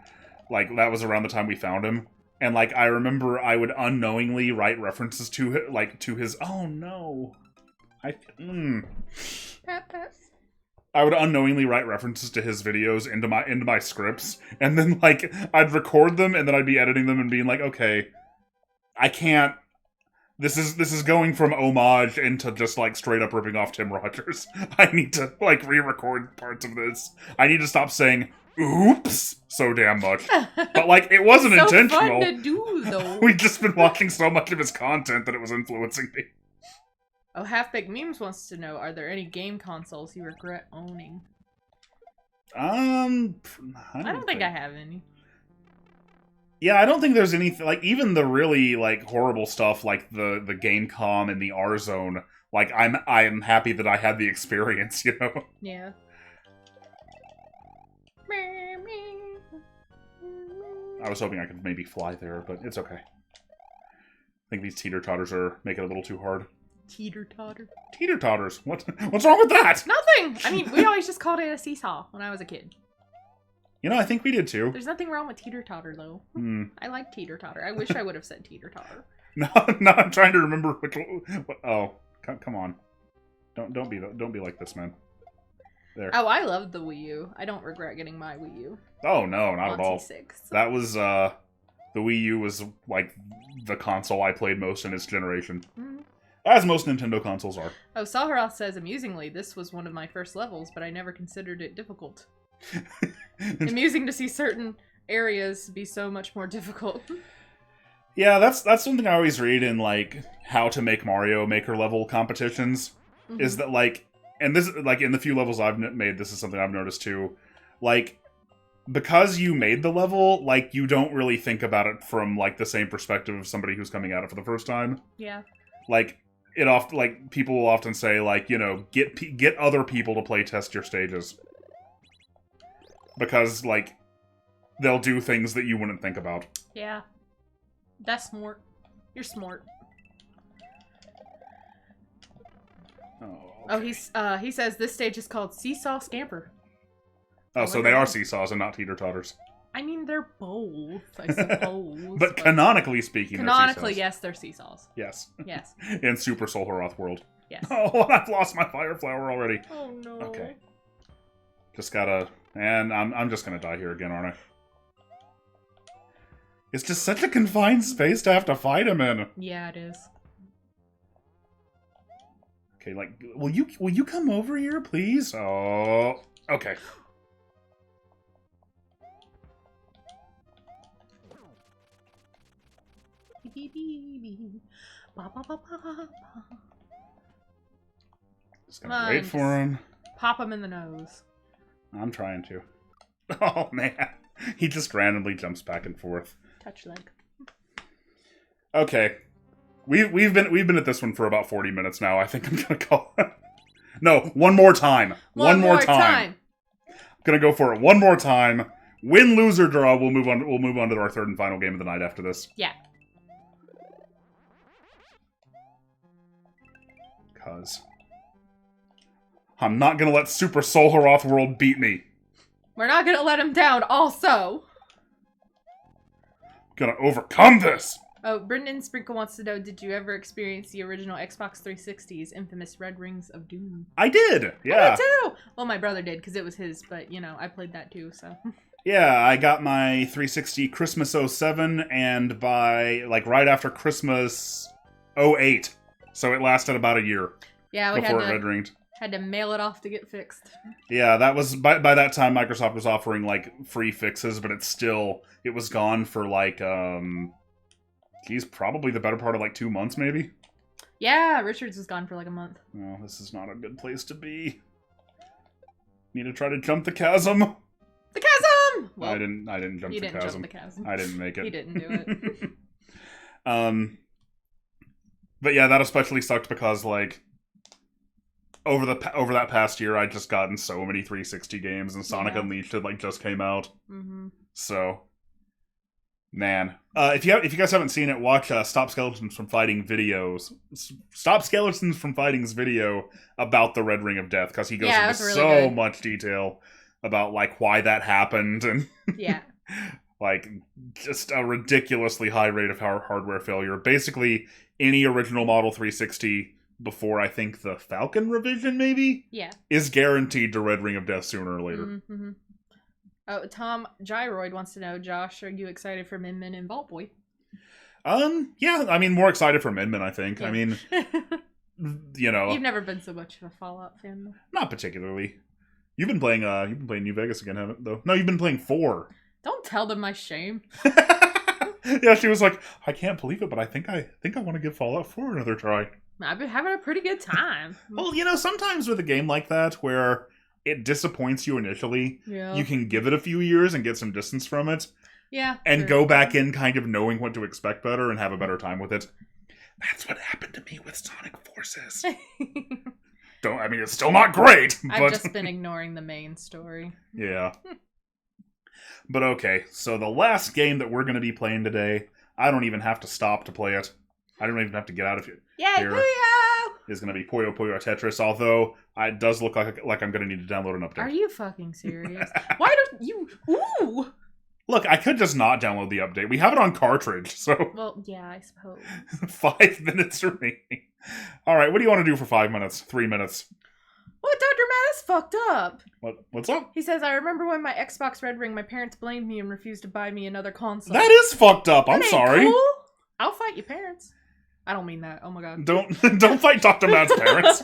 like, that was around the time we found him. And, like, I remember I would unknowingly write references to it, like, to his, oh no. I would unknowingly write references to his videos into my scripts, and then, like, I'd record them, and then I'd be editing them and being like, okay, I can't This is going from homage into just like straight up ripping off Tim Rogers. I need to like re-record parts of this. I need to stop saying "oops" so damn much. But like it wasn't It's so intentional. fun to do though. We've just been watching so much of his content that it was influencing me. Oh, Half-Baked Memes wants to know, are there any game consoles you regret owning? I don't think I have any. Yeah, I don't think there's anything, like, even the really, like, horrible stuff, like the Gamecom and the R-Zone, like, I'm happy that I had the experience, you know? Yeah. I was hoping I could maybe fly there, but it's okay. I think these teeter-totters are making it a little too hard. Teeter-totter? Teeter-totters? What's wrong with that? Nothing! I mean, we always just called it a seesaw when I was a kid. You know, I think we did too. There's nothing wrong with teeter-totter, though. I like teeter-totter. I wish I would have said teeter-totter. No, I'm trying to remember which one. Oh, come on. Don't be like this, man. There. Oh, I loved the Wii U. I don't regret getting my Wii U. Oh, no, not at all. 6. That was, the Wii U was, like, the console I played most in its generation. As most Nintendo consoles are. Oh, Saharath says, amusingly, this was one of my first levels, but I never considered it difficult. Amusing to see certain areas be so much more difficult. Yeah, that's something I always read in, like, how to make Mario Maker level competitions. Is that, like, and this, like, in the few levels I've made, this is something I've noticed too. Like, because you made the level, like, you don't really think about it from, like, the same perspective of somebody who's coming at it for the first time. Yeah. Like, people will often say, like, you know, get other people to play test your stages. Because, like, they'll do things that you wouldn't think about. Yeah. That's smart. You're smart. Oh, okay. Oh, he says this stage is called Seesaw Scamper. Oh, so they are seesaws and not teeter-totters. I mean, they're both, I suppose. But canonically speaking, canonically, they're seesaws. Yes, they're seesaws. Yes. Yes. In Super Soul Haroth World. Yes. Oh, I've lost my fire flower already. Oh, no. Okay. Just gotta... And I'm just gonna die here again, aren't I? It's just such a confined space to have to fight him in. Yeah, it is. Okay, like, will you come over here, please? Oh, okay. Just gonna wait for him. Pop him in the nose. I'm trying to. Oh man, he just randomly jumps back and forth. Touch leg. Okay, we've been at this one for about 40 minutes now. I think I'm gonna call it. No, one more time. One more time. I'm gonna go for it one more time. Win, lose, or draw. We'll move on. We'll move on to our third and final game of the night after this. Yeah. Because I'm not gonna let Super Soul Haroth World beat me. We're not gonna let him down. Also, Gonna overcome this. oh, Brendan Sprinkle wants to know: did you ever experience the original Xbox 360's infamous Red Rings of Doom? I did. Yeah. I did too. Well, my brother did because it was his, but you know, I played that too. So. Yeah, I got my 360 Christmas 07, and by, like, right after Christmas 08. So it lasted about a year. Yeah, we before it red ringed. Had to mail it off to get fixed. Yeah, that was, by that time, Microsoft was offering, like, free fixes, but it was gone for, like, geez, probably the better part of, like, 2 months, maybe? Yeah, Richards was gone for, like, a month. Oh, this is not a good place to be. Need to try to jump the chasm. The chasm! Well, I didn't jump the chasm. You didn't jump the chasm. I didn't make it. He didn't do it. But yeah, that especially sucked because, like, over that past year, I'd just gotten so many 360 games, and Sonic Unleashed had, like, just came out. Mm-hmm. So, man, if you guys haven't seen it, watch Stop Skeletons from Fighting videos. Stop Skeletons from Fighting's video about the Red Ring of Death, because he goes into really so good. much detail about, like, why that happened and Yeah. like, just a ridiculously high rate of hardware failure. Basically, any original Model 360 before, I think, the Falcon revision, maybe? Yeah. Is guaranteed to Red Ring of Death sooner or later. Mm-hmm. Oh, Tom Gyroid wants to know, Josh, are you excited for Min Min and Vault Boy? Yeah, I mean, more excited for Midman, I think. Yeah. I mean, you know. You've never been so much of a Fallout fan, though. Not particularly. You've been playing New Vegas again, haven't you, though? No, you've been playing 4. Don't tell them my shame. Yeah, she was like, I can't believe it, but I think I want to give Fallout 4 another try. I've been having a pretty good time. Well, you know, sometimes with a game like that, where it disappoints you initially, Yeah. you can give it a few years and get some distance from it, Yeah. and true. go back in kind of knowing what to expect better and have a better time with it. That's what happened to me with Sonic Forces. I mean, it's still not great, but... I've just been ignoring the main story. Yeah. But okay, so the last game that we're going to be playing today, I don't even have to stop to play it. I don't even have to get out of here. Yay, Here. Puyo! Is going to be Puyo Puyo Tetris, although it does look like I'm going to need to download an update. Are you fucking serious? Why don't you... Ooh! Look, I could just not download the update. We have it on cartridge, so... Well, yeah, I suppose. 5 minutes remaining. Alright, what do you want to do for 5 minutes? 3 minutes? What, Dr. Matt is fucked up. What's up? He says, I remember when my Xbox Red Ring, my parents blamed me and refused to buy me another console. That is fucked up. I'm That ain't sorry. Cool. I'll fight your parents. I don't mean that. Oh my god. Don't fight Dr. Matt's parents.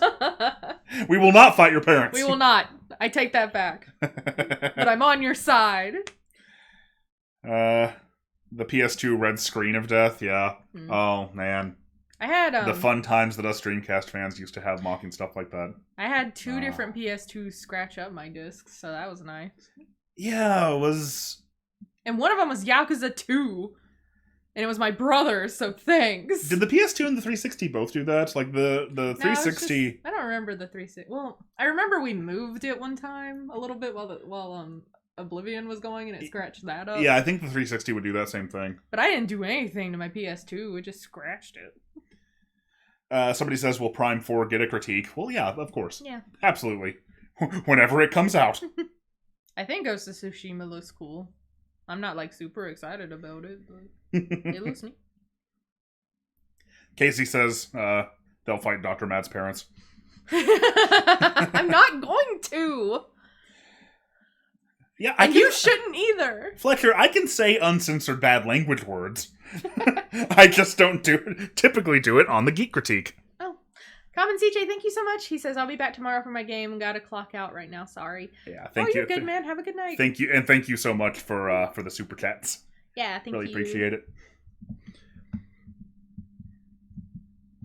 We will not fight your parents. We will not. I take that back. But I'm on your side. The PS2 red screen of death, yeah. Mm. Oh, man. I had The fun times that us Dreamcast fans used to have mocking stuff like that. I had 2 different PS2s scratch up my discs, so that was nice. Yeah, it was... And one of them was Yakuza 2. And it was my brother's, so thanks. Did the PS2 and the 360 both do that? Like, the No, 360... it's just- I don't remember the 360. Well, I remember we moved it one time a little bit while Oblivion was going, and it scratched that up. Yeah, I think the 360 would do that same thing. But I didn't do anything to my PS2. It just scratched it. Somebody says, will Prime 4 get a critique? Well, yeah, of course. Yeah. Absolutely. Whenever it comes out. I think Ghost of Tsushima looks cool. I'm not, like, super excited about it, but it looks neat. Casey says they'll fight Dr. Matt's parents. I'm not going to! Yeah, And you shouldn't either! Fletcher, I can say uncensored bad language words. I just don't typically do it on the Geek Critique. Oh. Common CJ, thank you so much. He says, I'll be back tomorrow for my game. Gotta clock out right now, sorry. Yeah, thank you. You're good, man. Have a good night. Thank you, and thank you so much for the super chats. Yeah, thank you. Really appreciate it.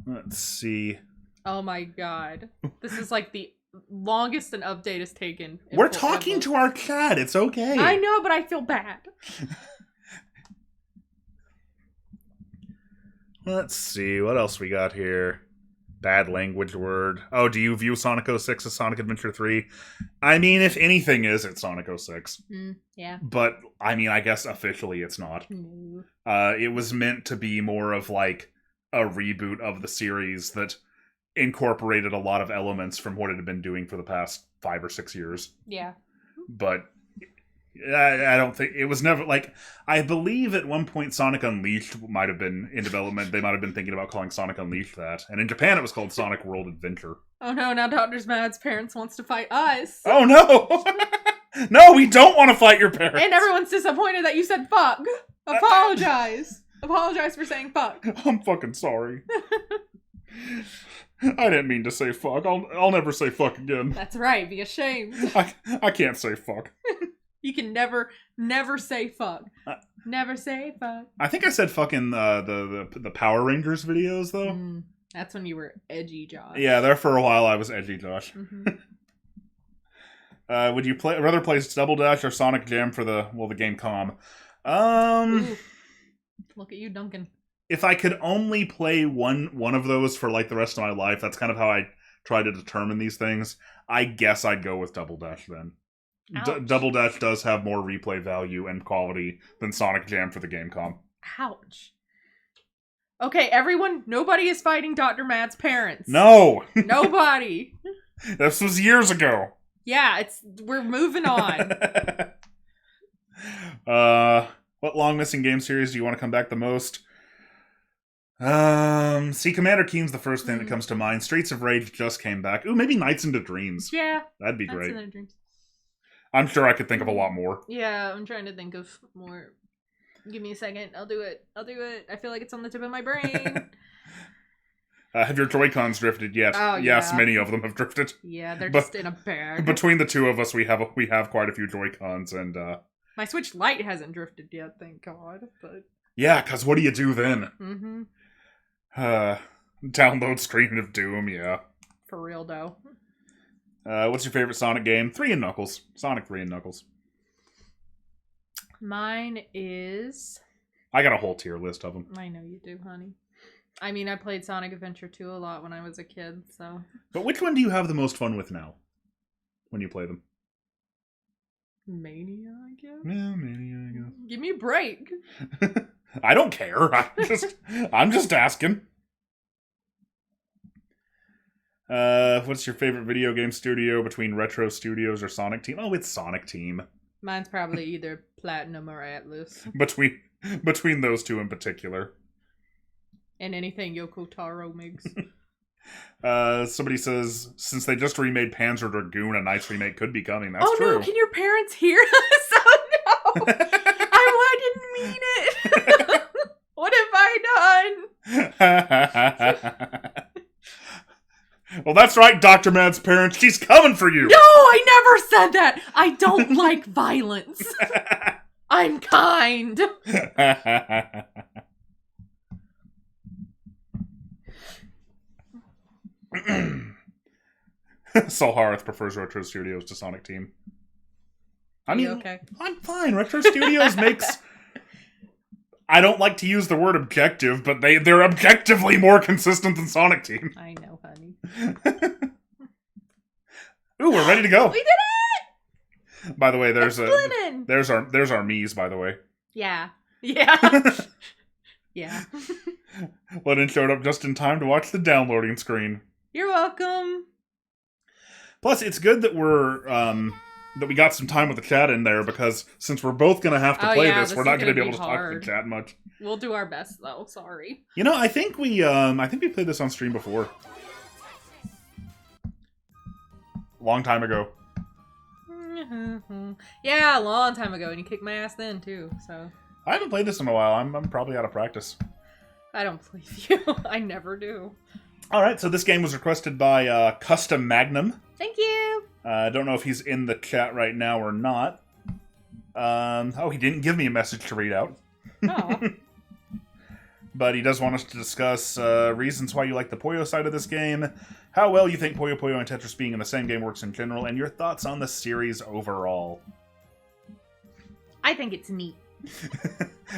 Let's see. Oh my god. This is like the longest an update has taken. We're talking to our chat. It's okay. I know, but I feel bad. Let's see. What else we got here? Bad language word. Oh, do you view Sonic 06 as Sonic Adventure 3? I mean, if anything is, it's Sonic 06. Yeah. But, I mean, I guess officially it's not. No. It was meant to be more of, like, a reboot of the series that incorporated a lot of elements from what it had been doing for the past 5 or 6 years. Yeah. But I don't think it was never like. I believe at one point Sonic Unleashed might have been in development. They might have been thinking about calling Sonic Unleashed that, and in Japan it was called Sonic World Adventure. Oh no! Now Dr. Mad's parents wants to fight us. Oh no! No, we don't want to fight your parents. And everyone's disappointed that you said fuck. Apologize. Apologize for saying fuck. I'm fucking sorry. I didn't mean to say fuck. I'll never say fuck again. That's right. Be ashamed. I can't say fuck. You can never say fuck. Never say fuck. I think I said fuck in the Power Rangers videos though. That's when you were edgy, Josh. Yeah, there for a while I was edgy, Josh. Mm-hmm. Would you rather play Double Dash or Sonic Jam for the game com? Ooh. Look at you, Duncan. If I could only play one of those for like the rest of my life, that's kind of how I try to determine these things. I guess I'd go with Double Dash then. Double Dash does have more replay value and quality than Sonic Jam for the Gamecom. Ouch. Okay, everyone, nobody is fighting Dr. Mad's parents. No! Nobody. This was years ago. Yeah, we're moving on. What long missing game series do you want to come back the most? See, Commander Keen's the first thing that comes to mind. Streets of Rage just came back. Ooh, maybe Nights into Dreams. Yeah. That'd be great. Nights into Dreams. I'm sure I could think of a lot more. Yeah, I'm trying to think of more. Give me a second. I'll do it. I feel like it's on the tip of my brain. Have your Joy-Cons drifted yet? Oh, yes, yeah. many of them have drifted. Yeah, they're just in a bag. Between the two of us, we have quite a few Joy-Cons, and my Switch Lite hasn't drifted yet, thank God. But yeah, because what do you do then? mm-hmm. Download Screen of Doom, yeah. For real, though. What's your favorite Sonic game? 3 and Knuckles. Sonic 3 and Knuckles. Mine is... I got a whole tier list of them. I know you do, honey. I mean, I played Sonic Adventure 2 a lot when I was a kid, so... But which one do you have the most fun with now? When you play them? Mania, I guess? Yeah, Mania, I guess. Give me a break. I don't care. I'm just asking. What's your favorite video game studio between Retro Studios or Sonic Team? Oh, it's Sonic Team. Mine's probably either Platinum or Atlas. Between those two in particular. And anything Yoko Taro makes. Somebody says, since they just remade Panzer Dragoon, a nice remake could be coming. That's true. Oh no, can your parents hear us? Oh no! I didn't mean it! What have I done? Well, that's right, Dr. Mad's parents. She's coming for you! No, I never said that! I don't like violence. I'm kind. Saul Harth prefers Retro Studios to Sonic Team. I mean, okay. I'm fine. Retro Studios makes... I don't like to use the word objective, but they're objectively more consistent than Sonic Team. I know, honey. Ooh, we're ready to go. We did it! By the way, there's It's our Mies, by the way. Yeah. Yeah. Yeah. Lennon showed up just in time to watch the downloading screen. You're welcome. Plus, it's good that that we got some time with the chat in there, because since we're both going to have to play this, we're not going to be able to talk to the chat much. We'll do our best, though. Sorry. You know, I think we played this on stream before. Long time ago. Yeah, a long time ago, and you kicked my ass then, too, so... I haven't played this in a while. I'm probably out of practice. I don't believe you. I never do. Alright, so this game was requested by Custom Magnum. Thank you! I don't know if he's in the chat right now or not. He didn't give me a message to read out. Oh. But he does want us to discuss reasons why you like the Puyo side of this game, how well you think Puyo Puyo and Tetris being in the same game works in general, and your thoughts on the series overall. I think it's neat.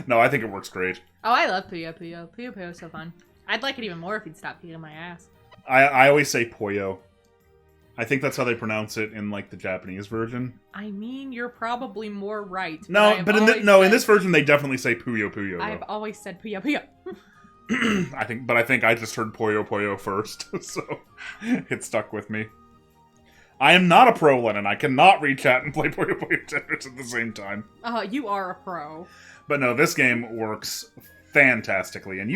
No, I think it works great. Oh, I love Puyo Puyo. Puyo Puyo is so fun. I'd like it even more if he'd stop kicking my ass. I always say Puyo. I think that's how they pronounce it in, like, the Japanese version. I mean, you're probably more right. No, but in this version, they definitely say Puyo Puyo. I've always said Puyo Puyo. I think I just heard Puyo Puyo first, so it stuck with me. I am not a pro, Lennon. I cannot read chat and play Puyo Puyo Tetris at the same time. You are a pro. But no, this game works fantastically, and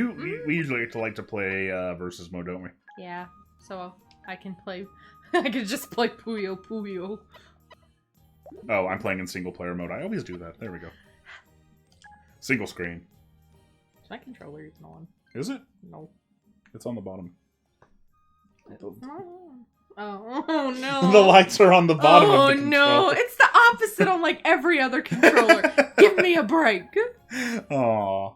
we usually like to play versus mode, don't we? Yeah, so I can play... I could just play Puyo Puyo. Oh, I'm playing in single-player mode. I always do that. There we go. Single screen. Is my controller even on? Is it? No. It's on the bottom. Oh no. The lights are on the bottom of the controller. Oh no, it's the opposite on like every other controller. Give me a break. Aww.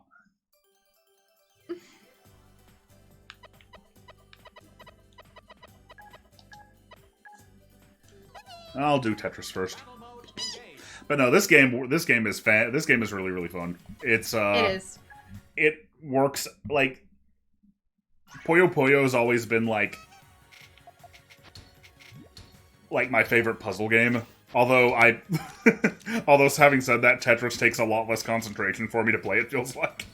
I'll do Tetris first. But no, this game is really, really fun. It is. It works like Puyo Puyo has always been like my favorite puzzle game. Although having said that, Tetris takes a lot less concentration for me to play, it feels like.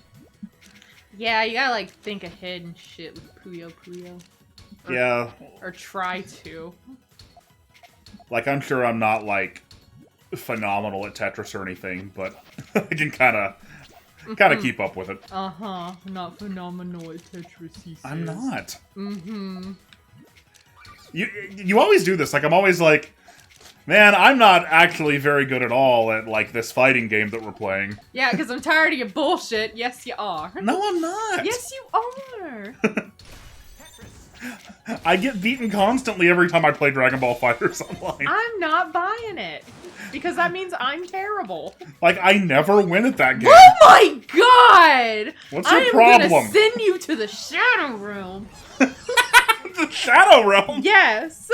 Yeah, you gotta like think ahead and shit with Puyo Puyo. Or try to. Like, I'm sure I'm not, like, phenomenal at Tetris or anything, but I can kind of keep up with it. Uh-huh. Not phenomenal at Tetris, he says. I'm not. Mm-hmm. You always do this. Like, I'm always like, Man, I'm not actually very good at all at, like, this fighting game that we're playing. Yeah, because I'm tired of your bullshit. Yes, you are. No, I'm not! Yes, you are! I get beaten constantly every time I play Dragon Ball FighterZ Online. I'm not buying it. Because that means I'm terrible. Like, I never win at that game. Oh my god! What's your I am problem? gonna send you to the Shadow Realm. The Shadow Realm? Yes!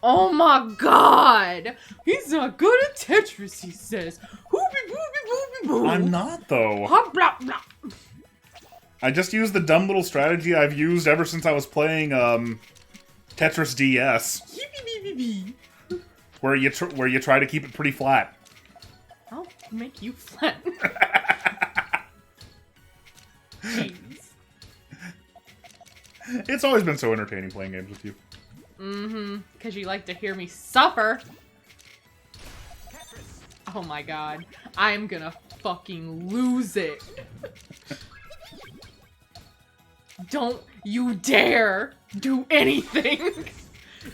Oh my god! He's not good at Tetris, he says. Hoopy boopy boopy boo. I'm not, though. Hop, blah, blah. I just used the dumb little strategy I've used ever since I was playing, Tetris DS. Where you try to keep it pretty flat. I'll make you flat. Jeez. It's always been so entertaining playing games with you. Mm-hmm. Because you like to hear me suffer. Oh my god. I'm gonna fucking lose it. Don't you dare do anything.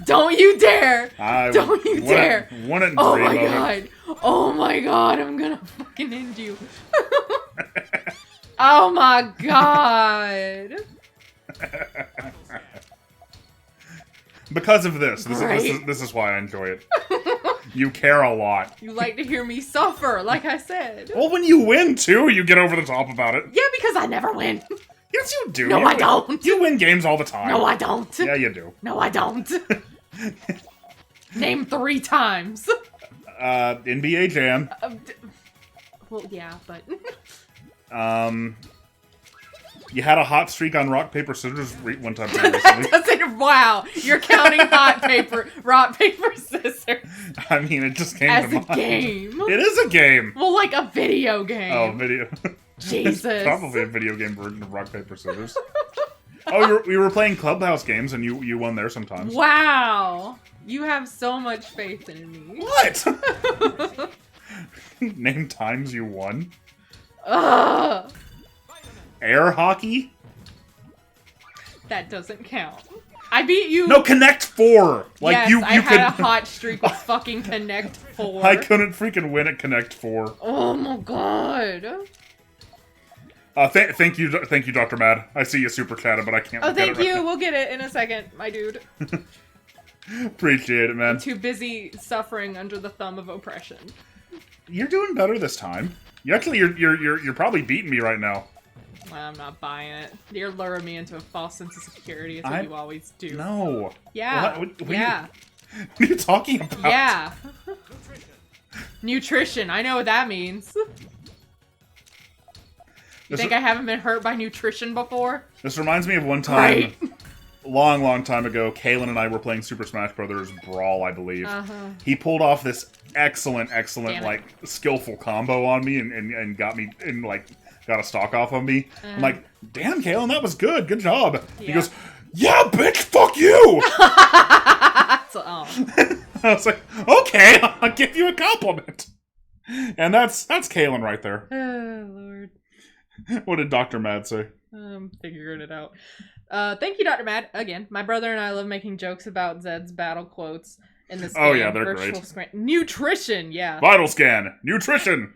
Don't you dare. Don't you dare. Oh my god. Oh my god. I'm gonna fucking end you. Oh my god. Because of this. This is why I enjoy it. You care a lot. You like to hear me suffer, like I said. Well, when you win, too, you get over the top about it. Yeah, because I never win. Yes, you do. No, I don't. You win games all the time. No, I don't. Yeah, you do. No, I don't. Name 3 times. NBA Jam. Well, yeah, but... You had a hot streak on rock, paper, scissors one time recently. Wow, you're counting rock, paper, scissors. I mean, it just came as to a mind. Game. It is a game. Well, like a video game. Oh, video. Jesus. It's probably a video game version of rock, paper, scissors. Oh, we were playing Clubhouse games, and you won there sometimes. Wow. You have so much faith in me. What? Name times you won. Ugh. Air hockey? That doesn't count. I beat you. No, Connect 4. Like yes, you I had could... a hot streak with fucking Connect 4. I couldn't freaking win at Connect 4. Oh my god. Thank you, Dr. Mad. I see you super chatted, but I can't. Oh, thank you. We'll get it in a second, my dude. Appreciate it, man. I'm too busy suffering under the thumb of oppression. You're doing better this time. You're probably beating me right now. Well, I'm not buying it. You're luring me into a false sense of security. It's what you always do. No. Yeah. What yeah. What are you talking about? Yeah. Nutrition. I know what that means. You think I haven't been hurt by nutrition before? This reminds me of one time, long time ago, Kalen and I were playing Super Smash Brothers Brawl, I believe. He pulled off this excellent, like, skillful combo on me and got me, and, like, got a stock off on me. I'm like, damn, Kalen, that was good. Good job. Yeah. He goes, yeah, bitch, fuck you! I was like, okay, I'll give you a compliment. And that's Kalen right there. Oh, Lord. What did Dr. Mad say? I'm figuring it out. Thank you, Dr. Mad. Again, my brother and I love making jokes about Zed's battle quotes in this game. Oh, yeah, they're great. Nutrition, yeah. Vital scan. Nutrition.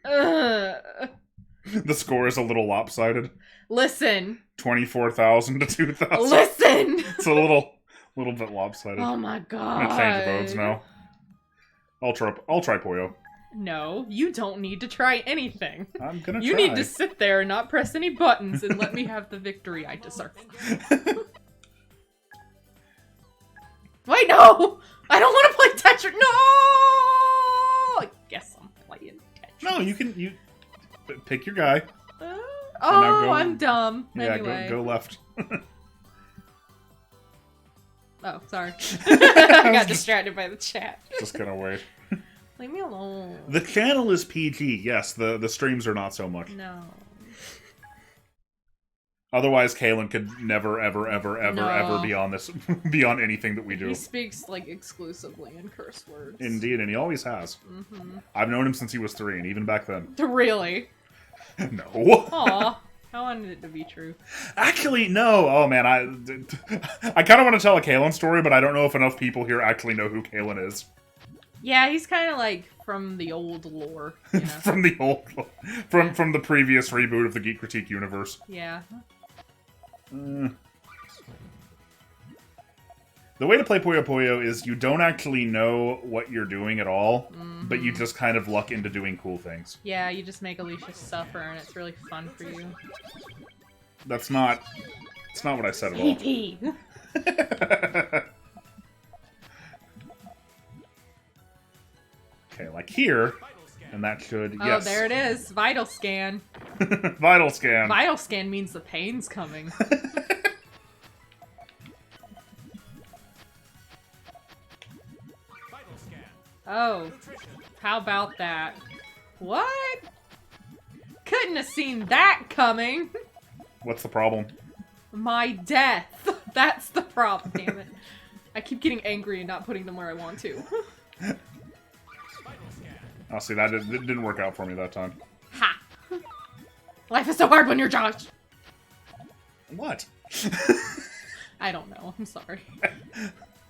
The score is a little lopsided. Listen. 24,000 to 2,000. Listen. It's a little bit lopsided. Oh my god. I'm gonna change modes now. I'll try Puyo. No, you don't need to try anything. I'm gonna try. You need to sit there and not press any buttons and let me have the victory I deserve. Wait, no! I don't want to play Tetris. No! I guess I'm playing Tetris. No, you pick your guy. I'm dumb. Yeah, anyway. go left. Oh, sorry. I got distracted by the chat. Just gonna wait. Leave me alone. The channel is PG. Yes, the streams are not so much. No. Otherwise, Kalen could never, ever be on this, be on anything that we do. He speaks like exclusively in curse words. Indeed, and he always has. I've known him since he was 3, and even back then. Really? No. Aw. I wanted it to be true. Actually, no. Oh, man, I kind of want to tell a Kalen story, but I don't know if enough people here actually know who Kalen is. Yeah, he's kind of like from the old lore. You know? From the previous reboot of the Geek Critique universe. Yeah. The way to play Puyo Puyo is you don't actually know what you're doing at all, but you just kind of luck into doing cool things. Yeah, you just make Alicia suffer, and it's really fun for you. It's not what I said at all. Okay, like here, and that should, Oh, yes. there it is. Vital scan. Vital scan. Vital scan means the pain's coming. Oh, how about that? What? Couldn't have seen that coming. What's the problem? My death. That's the problem, damn it. I keep getting angry and not putting them where I want to. Oh, see, that didn't work out for me that time. Ha! Life is so hard when you're Josh. What? I don't know. I'm sorry.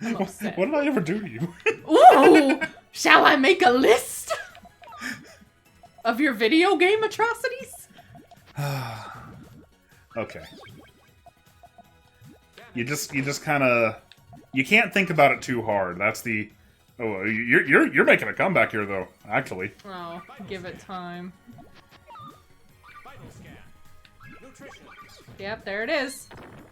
I'm upset. What did I ever do to you? Ooh! Shall I make a list of your video game atrocities? Okay. You just kind of, you can't think about it too hard. That's the. Oh, you're making a comeback here though. Actually. Oh, give it time. Yep, there it is.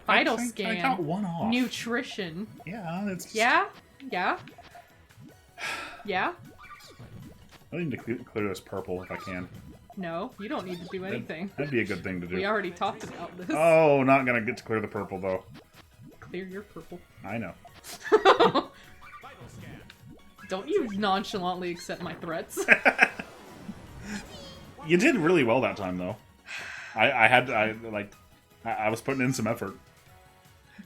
Vital scan. I got one off. Nutrition. Yeah, it's. Yeah. Yeah. Yeah. I need to clear this purple if I can. No, you don't need to do anything. That'd be a good thing to do. We already talked about this. Oh, not gonna get to clear the purple though. Clear your purple. I know. Don't you nonchalantly accept my threats. You did really well that time though. I was putting in some effort.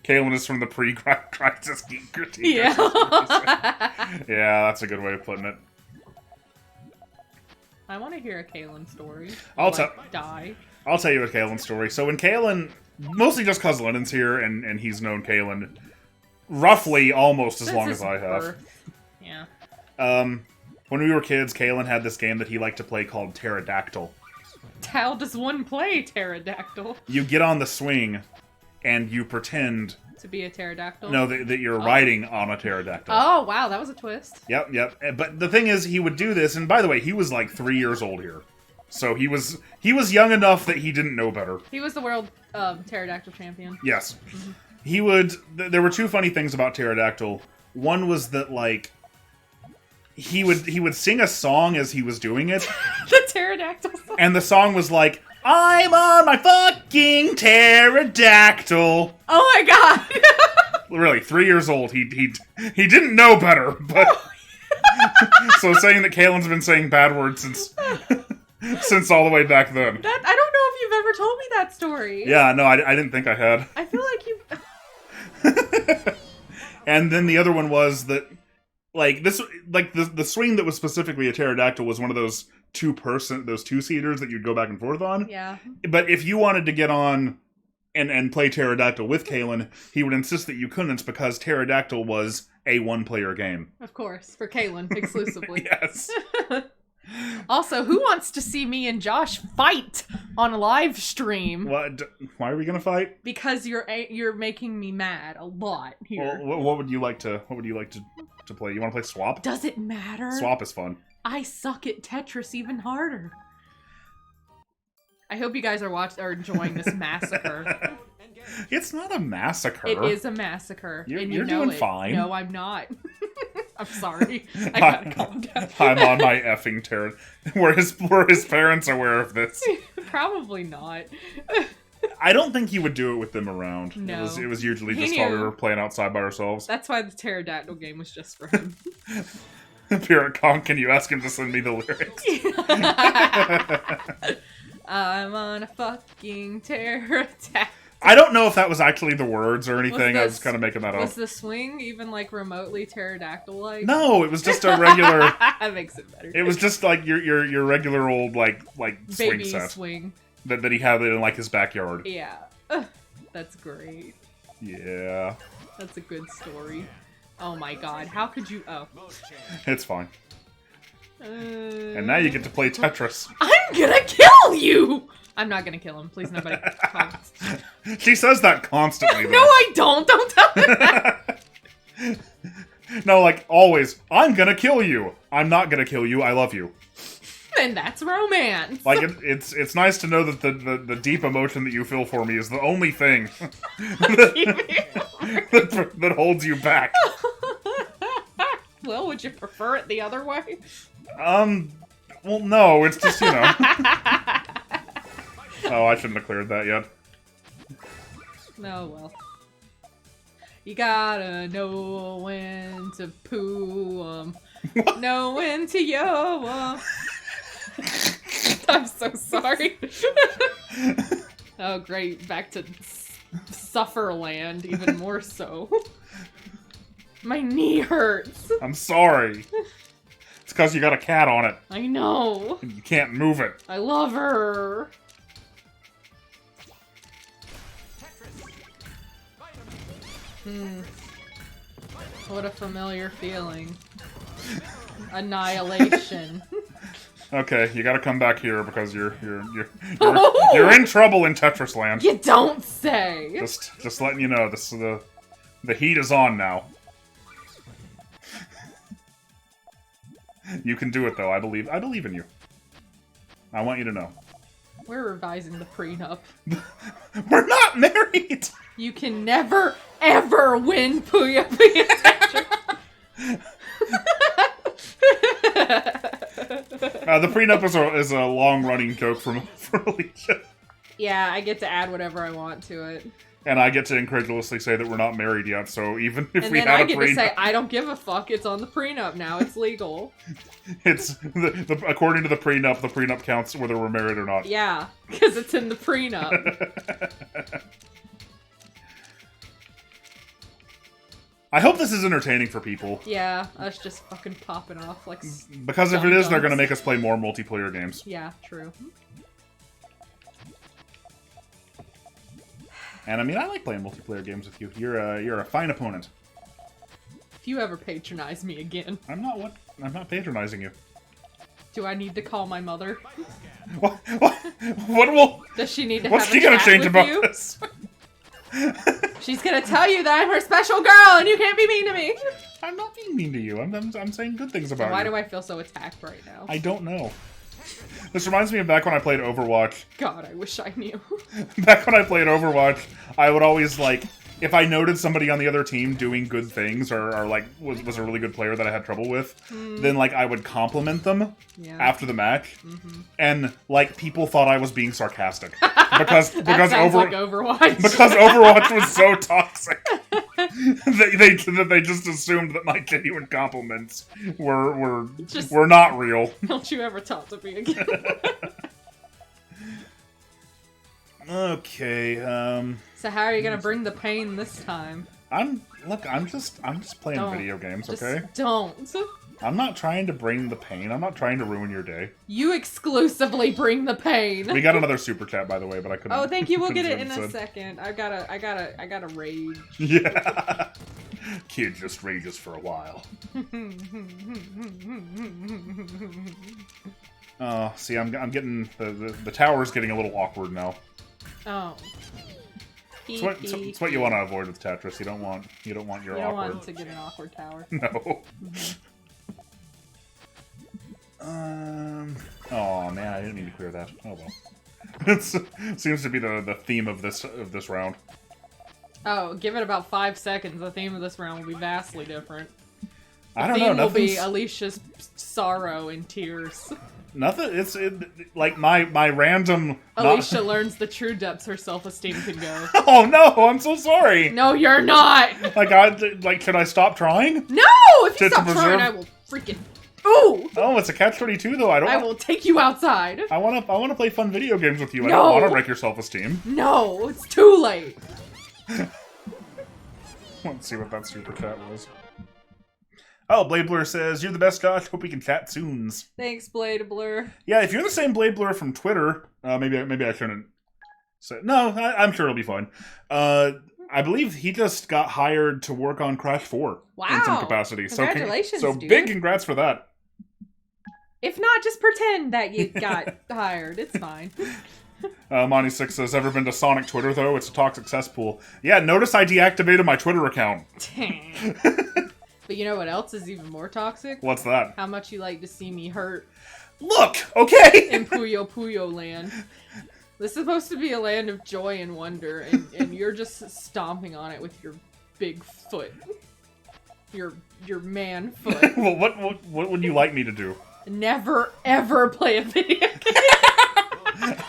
Kaylin is from the pre-crisis Geek Critique. Yeah. Yeah, that's a good way of putting it. I want to hear a Kaylin story. I'll tell you a Kaylin story. So when Kaylin, mostly just because Lennon's here and he's known Kaylin roughly almost as long as I have. Birth. Yeah. When we were kids, Kaylin had this game that he liked to play called Pterodactyl. How does one play pterodactyl? You get on the swing, and you pretend to be a pterodactyl. No, that you're riding on a pterodactyl. Oh wow, that was a twist. Yep. But the thing is, he would do this, and by the way, he was like 3 years old here, so he was young enough that he didn't know better. He was the world pterodactyl champion. Yes, he would. There were two funny things about pterodactyl. One was that like. He would sing a song as he was doing it. The pterodactyl song. And the song was like, I'm on my fucking pterodactyl. Oh my god. Really, 3 years old. He didn't know better, but so saying that Kaylin's been saying bad words since all the way back then. I don't know if you've ever told me that story. Yeah, no, I didn't think I had. I feel like you. And then the other one was that like this, like the swing that was specifically a pterodactyl was one of those two-seaters that you'd go back and forth on. Yeah. But if you wanted to get on and play pterodactyl with Kaylin, he would insist that you couldn't because pterodactyl was a one-player game. Of course, for Kaylin exclusively. Yes. Also, who wants to see me and Josh fight on a live stream? What? Why are we gonna fight? Because you're making me mad a lot here. Well, what would you like to play? You want to play Swap? Does it matter? Swap is fun. I suck at Tetris even harder. I hope you guys are enjoying this massacre. It's not a massacre. It is a massacre. You're doing fine. No, I'm not. I'm sorry. I gotta calm down. I'm on my effing terror. Were his parents aware of this? Probably not. I don't think he would do it with them around. No. It was usually just while we were playing outside by ourselves. That's why the pterodactyl game was just for him. Pirate Kong, can you ask him to send me the lyrics? I'm on a fucking pterodactyl. I don't know if that was actually the words or anything. I was kind of making that up. Was the swing even like remotely pterodactyl-like? No, it was just a regular. That makes it better. It was just like your regular old like swing baby set. swing. that he had in like his backyard. Yeah. That's great. Yeah. That's a good story. Oh my god, how could you... Oh. It's fine. And now you get to play Tetris. I'm gonna kill you! I'm not gonna kill him. Please, nobody. She says that constantly, though. No, I don't! Don't tell me that! No, like, always, I'm gonna kill you. I'm not gonna kill you, I love you. And that's romance. Like, it's nice to know that the deep emotion that you feel for me is the only thing that holds you back. Well, would you prefer it the other way? Well, no, it's just, you know. Oh, I shouldn't have cleared that yet. No, well. You gotta know when to poo 'em, know when to yo 'em. I'm so sorry. Oh, great. Back to Sufferland, even more so. My knee hurts. I'm sorry. It's because you got a cat on it. I know. And you can't move it. I love her. What a familiar feeling. Annihilation. Okay, you gotta come back here because you're in trouble in Tetris Land. You don't say. Just letting you know, the heat is on now. You can do it though. I believe in you. I want you to know. We're revising the prenup. We're not married. You can never ever win Puyo Puyo Tetris. The prenup is a long-running joke from Alicia. Yeah, I get to add whatever I want to it. And I get to incredulously say that we're not married yet, so even if we had a prenup... And then I get to say, I don't give a fuck, it's on the prenup now, it's legal. It's, according to the prenup counts whether we're married or not. Yeah, because it's in the prenup. I hope this is entertaining for people. Yeah, us just fucking popping off like... Because if it is, they're gonna make us play more multiplayer games. Yeah, true. And I mean, I like playing multiplayer games with you. You're a fine opponent. If you ever patronize me again... I'm not patronizing you. Do I need to call my mother? What will... Does she need to what's have she a gonna chat change with about you? this? She's gonna tell you that I'm her special girl and you can't be mean to me. I'm not being mean to you. I'm saying good things about you. Why do I feel so attacked right now? I don't know. This reminds me of back when I played Overwatch. God, I wish I knew. Back when I played Overwatch, I would always, like, if I noted somebody on the other team doing good things or like, was a really good player that I had trouble with, then, like, I would compliment them after the match. And, like, people thought I was being sarcastic. Because Overwatch. Because Overwatch was so toxic. they just assumed that my genuine compliments were not real. Don't you ever talk to me again. Okay, So how are you gonna bring the pain this time? I'm just playing video games, okay? Just don't. I'm not trying to bring the pain. I'm not trying to ruin your day. You exclusively bring the pain. We got another super chat, by the way, but I couldn't. Oh, thank you. We'll get it in a second. I gotta rage. Yeah. Kid just rages for a while. Oh, see, I'm getting the tower's getting a little awkward now. Oh. It's what you want to avoid with Tetris. You don't want your awkward. You don't want to get an awkward tower. No. Oh man, I didn't mean to clear that. Oh well. It seems to be the theme of this round. Oh, give it about 5 seconds. The theme of this round will be vastly different. I don't know. The theme will be Alicia's sorrow and tears. Nothing. Like my random. Alicia learns the true depths her self-esteem can go. Oh no! I'm so sorry. No, you're not. Should I stop trying? No! If you stop trying, I will freaking. Ooh! Oh, it's a catch-22 though. I will take you outside. I wanna play fun video games with you. No. I don't want to wreck your self-esteem. No, it's too late. Let's see what that super chat was. Oh, Blade Blur says, you're the best, Josh. Hope we can chat soon. Thanks, Blade Blur. Yeah, if you're the same Blade Blur from Twitter, maybe I shouldn't say... No, I'm sure it'll be fine. I believe he just got hired to work on Crash 4 in some capacity. Congratulations, so dude. Big congrats for that. If not, just pretend that you got hired. It's fine. Monty6 says, ever been to Sonic Twitter, though? It's a toxic cesspool. Yeah, notice I deactivated my Twitter account. But you know what else is even more toxic? What's that? How much you like to see me hurt. Look, okay? In Puyo Puyo land. This is supposed to be a land of joy and wonder, and you're just stomping on it with your big foot. Your man foot. Well, what would you like me to do? Never, ever play a video game.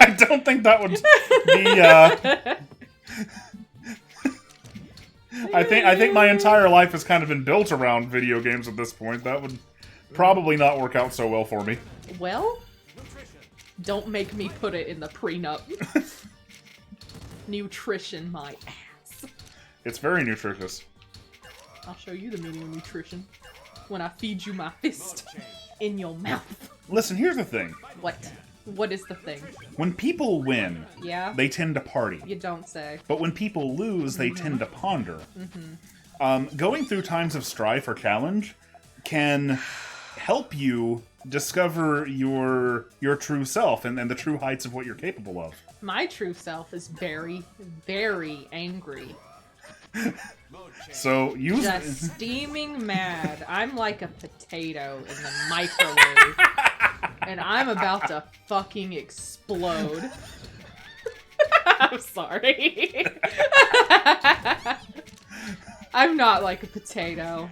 I don't think that would be, I think my entire life has kind of been built around video games at this point. That would probably not work out so well for me. Well, don't make me put it in the prenup. Nutrition, my ass. It's very nutritious. I'll show you the meaning of nutrition when I feed you my fist in your mouth. Listen, here's the thing. What? What is the thing? When people win, yeah, they tend to party. You don't say. But when people lose, they tend to ponder. Going through times of strife or challenge can help you discover your true self and the true heights of what you're capable of. My true self is very, very angry. So you just steaming mad. I'm like a potato in the microwave. And I'm about to fucking explode. I'm sorry. I'm not like a potato.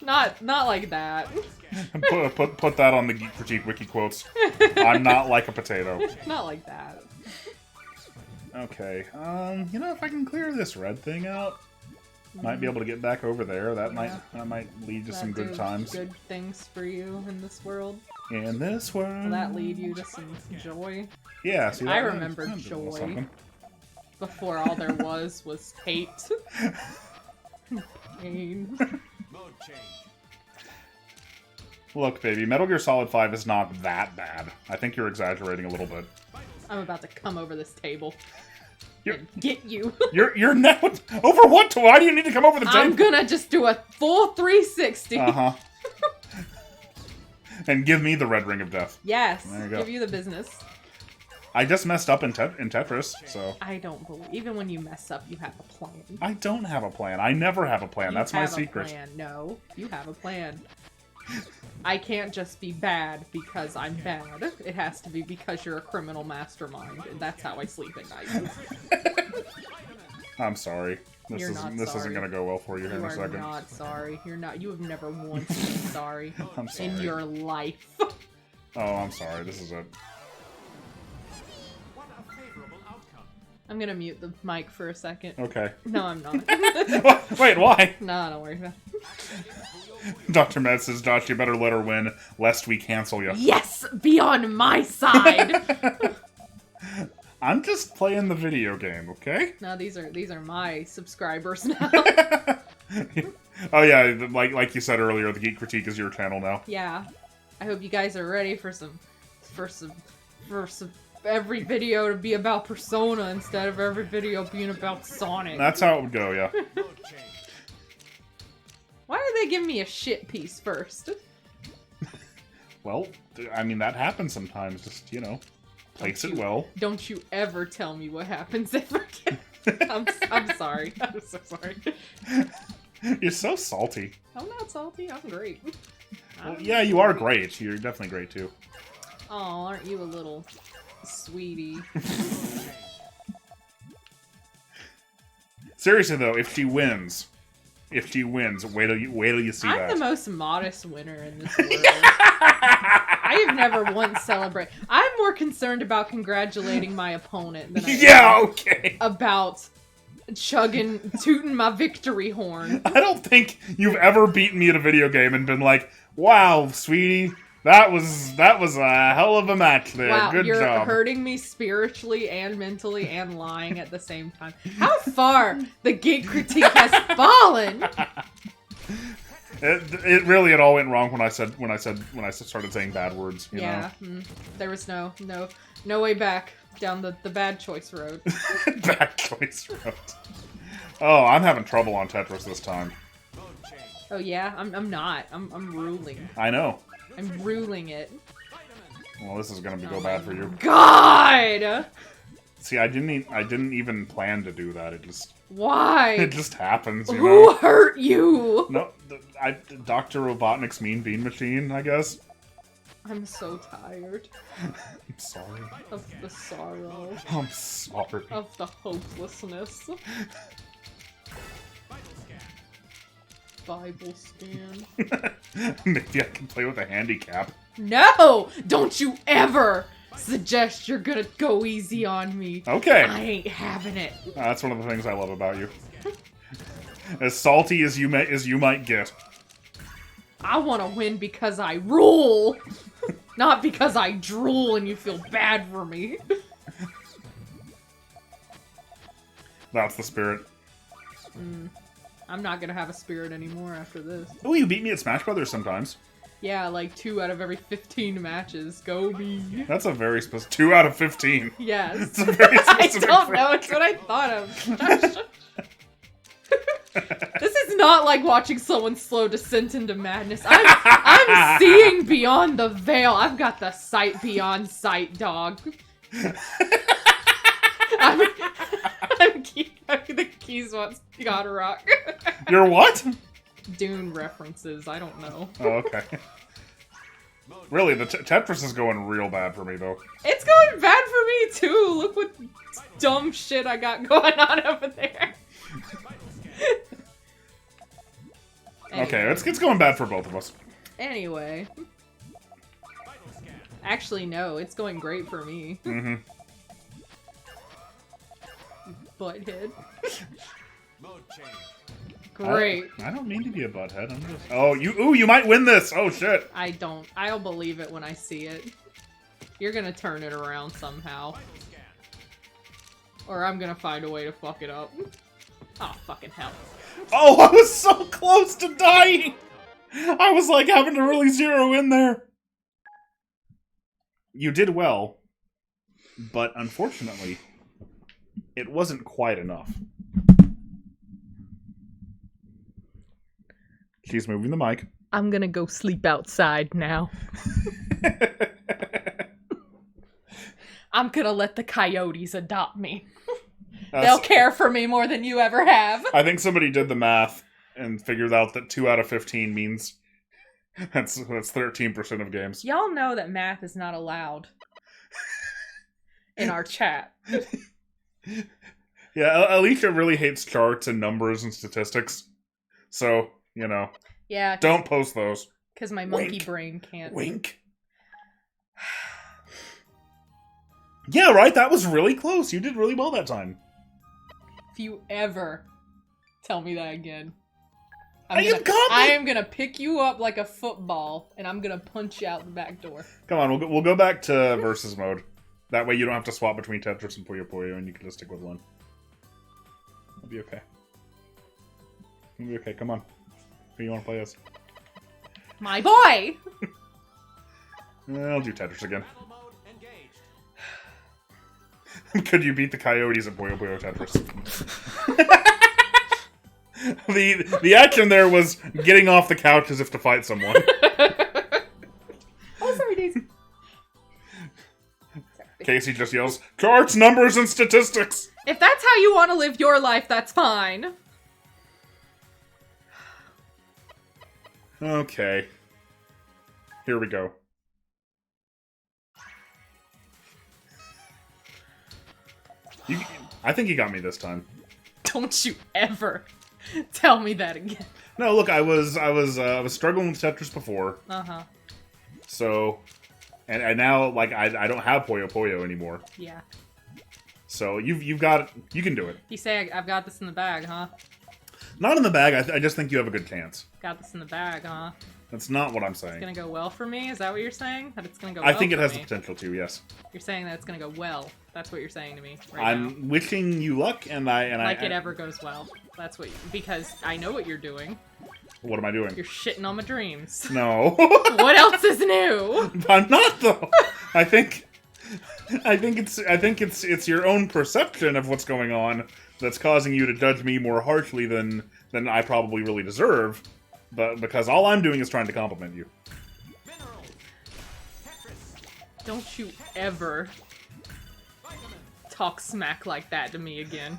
Not like that. Put that on the Geek Critique wiki quotes. I'm not like a potato. Not like that. Okay. You know, if I can clear this red thing out, might be able to get back over there. That might lead to some good times. Good things for you in this world. In this world. Will that lead you to some joy? Yeah. See, I remember joy before all there was hate. Pain. Look, baby, Metal Gear Solid 5 is not that bad. I think you're exaggerating a little bit. I'm about to come over this table. And get you. You're now over what? Why do you need to come over the table? I'm gonna just do a full 360. Uh-huh. And give me the red ring of death. Yes. There you go. Give you the business. I just messed up in Tetris, so... I don't believe... Even when you mess up, you have a plan. I don't have a plan. I never have a plan. That's my secret. You have a plan. No, you have a plan. I can't just be bad because I'm bad. It has to be because you're a criminal mastermind, and that's how I sleep at night. I'm sorry. This isn't gonna go well for you here in a second. You are not sorry. You're not. You have never once been sorry. I'm sorry. In your life. Oh, I'm sorry. This is it. I'm gonna mute the mic for a second. Okay. No, I'm not. Wait, why? No, don't worry about it. Dr. Med says, Josh, you better let her win, lest we cancel you. Yes! Be on my side! I'm just playing the video game, okay? No, these are my subscribers now. Oh yeah, like you said earlier, the Geek Critique is your channel now. Yeah. I hope you guys are ready for every video to be about Persona instead of every video being about Sonic. That's how it would go, yeah. Why are they giving me a shit piece first? Well, I mean, that happens sometimes. Just, you know, place it well. Don't you ever tell me what happens ever again. I'm sorry. I'm so sorry. You're so salty. I'm not salty. I'm great. Well, yeah, you are great. You're definitely great, too. Oh, aren't you a little sweetie? Seriously, though, if she wins, wait till you see that. I'm the most modest winner in this world. I have never once celebrated. I'm more concerned about congratulating my opponent than I am about tooting my victory horn. I don't think you've ever beaten me at a video game and been like, wow, sweetie, That was a hell of a match there. Wow, Good you're job. hurting me spiritually and mentally and lying at the same time. How far the Geek critique has fallen. It really all went wrong when I started saying bad words. You know? There was no way back down the bad choice road. Bad choice road. Oh, I'm having trouble on Tetris this time. Oh yeah, I'm not. I'm ruling. I know. I'm ruling it. Well, this is gonna go bad for you. God! See, I didn't even plan to do that. It just Why? It just happens. You Who know? hurt you? No, Dr. Robotnik's Mean Bean Machine, I guess. I'm so tired I'm sorry. of the sorrow, I'm sorry. of the hopelessness. Bible scan. Maybe I can play with a handicap. No! Don't you ever suggest you're gonna go easy on me. Okay. I ain't having it. That's one of the things I love about you. As salty as you might get. I want to win because I rule, not because I drool and you feel bad for me. That's the spirit. I'm not gonna have a spirit anymore after this. Oh, you beat me at Smash Brothers sometimes. Yeah, like 2 out of every 15 matches. Go me. That's a very specific 2 out of 15. Yes. It's a very I specific don't know. It's what I thought of. This is not like watching someone slow descent into madness. I'm seeing beyond the veil. I've got the sight beyond sight, dog. I'm the keys wants gotta rock. You're what? Dune references. I don't know. Oh, okay. Really, the Tetris is going real bad for me, though. It's going bad for me too. Look what dumb shit I got going on over there. Okay, it's going bad for both of us. Anyway. Actually, no. It's going great for me. Mm-hmm. Butthead. Great. I don't mean to be a butthead. I'm just... Oh, you might win this. Oh, shit. I don't. I'll believe it when I see it. You're gonna turn it around somehow. Or I'm gonna find a way to fuck it up. Oh, fucking hell. Oh, I was so close to dying. I was like having to really zero in there. You did well, but unfortunately, it wasn't quite enough. She's moving the mic. I'm gonna go sleep outside now. I'm gonna let the coyotes adopt me. They'll care for me more than you ever have. I think somebody did the math and figured out that 2 out of 15 means that's 13% of games. Y'all know that math is not allowed in our chat. Yeah, Alicia really hates charts and numbers and statistics. So, you know. Yeah. Don't post those. Because my monkey brain can't. Wink. Yeah, right? That was really close. You did really well that time. If you ever tell me that again, I am gonna pick you up like a football, and I'm gonna punch you out the back door. Come on, we'll go back to versus mode. That way you don't have to swap between Tetris and Puyo Puyo, and you can just stick with one. It'll be okay. It'll be okay, come on. Who you want to play as? My boy! I'll do Tetris again. Could you beat the coyotes at Puyo Puyo Tetris? The action there was getting off the couch as if to fight someone. Oh, sorry, Daisy. Casey just yells, charts, numbers, and statistics! If that's how you want to live your life, that's fine. Okay. Here we go. I think you got me this time. Don't you ever tell me that again. No, look, I was struggling with Tetris before. Uh-huh. So, and now like I don't have Puyo Puyo anymore. Yeah. So you can do it. You say I've got this in the bag, huh? Not in the bag. I just think you have a good chance. Got this in the bag, huh? That's not what I'm It's saying. gonna go well for me? Is that what you're saying? That it's gonna go I well think it for has me? the potential to, yes. You're saying that it's gonna go well. That's what you're saying to me right now. I'm wishing you luck, and Like it ever goes well. That's what because I know what you're doing. What am I doing? You're shitting on my dreams. No. What else is new? I'm not, though. I think it's your own perception of what's going on that's causing you to judge me more harshly than I probably really deserve. But because all I'm doing is trying to compliment you. Don't you ever talk smack like that to me again.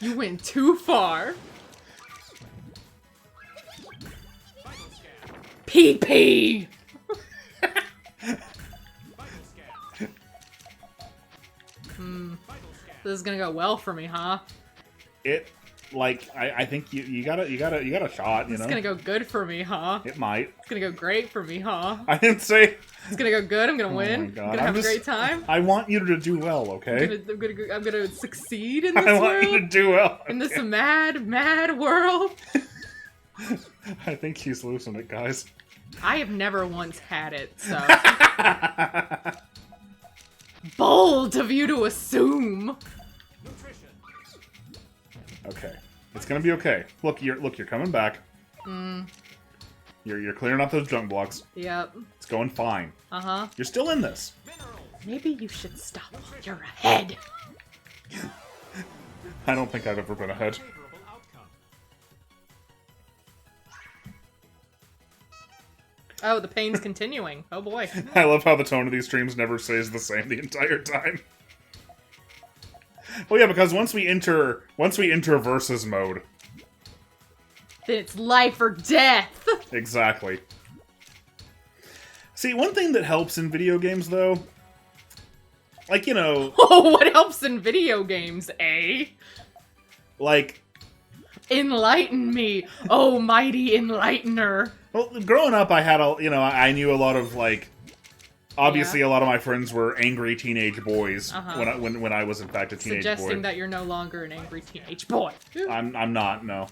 You went too far. PP! This is gonna go well for me, huh? I think you got a shot, you It's know? gonna go good for me, huh? It might. It's gonna go great for me, huh? I didn't say... It's gonna go good, I'm gonna win. my God. I'm gonna have a great time. I want you to do well, okay? I'm gonna succeed in this I want world. you to do well. In this mad world. I think he's losing it, guys. I have never once had it, so... Bold of you to assume! Okay. It's gonna be okay. Look, you're coming back. You're clearing up those junk blocks. Yep. It's going fine. Uh-huh. You're still in this. Maybe you should stop while you're ahead. I don't think I've ever been ahead. Oh, the pain's continuing. Oh boy. I love how the tone of these streams never stays the same the entire time. Well, yeah, because once we enter versus mode, Then it's life or death. exactly. See, one thing that helps in video games, though, like, you know, Oh, what helps in video games, eh? like, Enlighten me, oh mighty enlightener. well, growing up, I had I knew a lot of, like, obviously a lot of my friends were angry teenage boys when I was in fact a teenage boy. Suggesting that you're no longer an angry teenage boy. I'm not, no.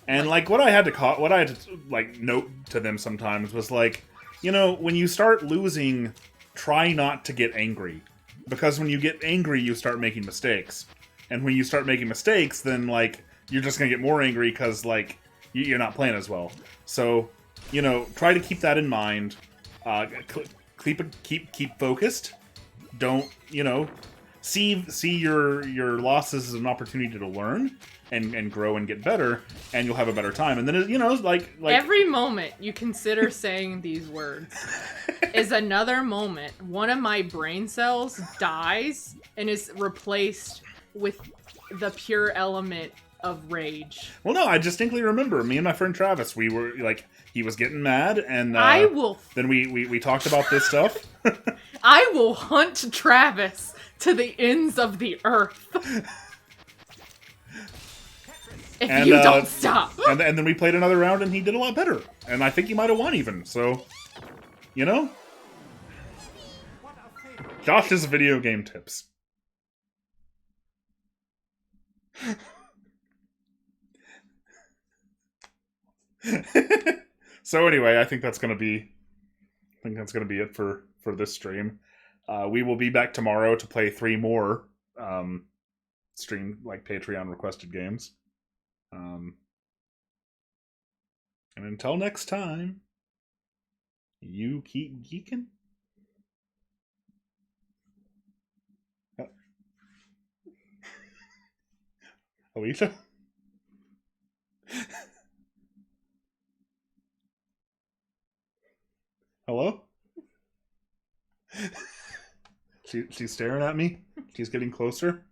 And like what I had to like note to them sometimes was like, you know, when you start losing, try not to get angry, because when you get angry, you start making mistakes, and when you start making mistakes, then like you're just gonna get more angry because like you're not playing as well. So, you know, try to keep that in mind. Keep focused. Don't, you know, see your losses as an opportunity to learn and grow and get better, and you'll have a better time. And then, you know, like every moment you consider saying these words is another moment one of my brain cells dies and is replaced with the pure element of rage. Well, no, I distinctly remember me and my friend Travis. We were like, he was getting mad, and I will. Then we talked about this stuff. I will hunt Travis to the ends of the earth. If you don't stop. And then we played another round, and he did a lot better. And I think he might have won even. So, you know, Josh's video game tips. So anyway, I think that's gonna be it for this stream. We will be back tomorrow to play 3 more stream like Patreon requested games. And until next time, you keep geeking. Alicia? Hello? She's staring at me. She's getting closer.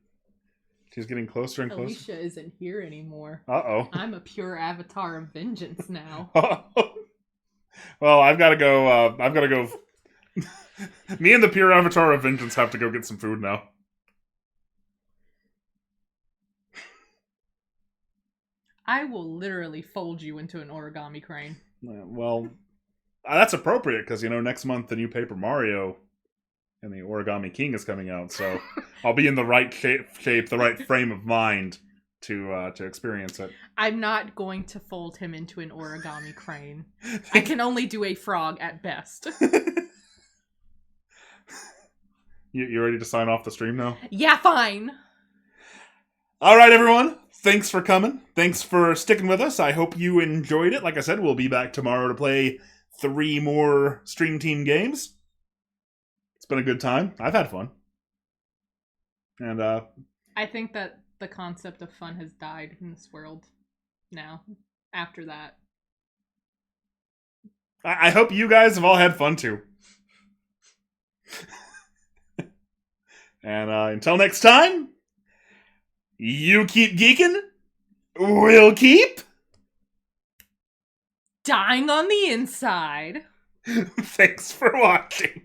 She's getting closer and closer. Alicia isn't here anymore. Uh-oh. I'm a pure avatar of vengeance now. Well, I've got to go. Me and the pure avatar of vengeance have to go get some food now. I will literally fold you into an origami crane. Well, that's appropriate because, you know, next month the new Paper Mario and the Origami King is coming out, so I'll be in the right shape, the right frame of mind to experience it. I'm not going to fold him into an origami crane. I can only do a frog at best. You ready to sign off the stream now? Yeah, fine. All right, everyone. Thanks for coming. Thanks for sticking with us. I hope you enjoyed it. Like I said, we'll be back tomorrow to play 3 more Stream Team games. It's been a good time. I've had fun. And I think that the concept of fun has died in this world now. After that. I hope you guys have all had fun too. And until next time, you keep geeking, we'll keep dying on the inside. Thanks for watching.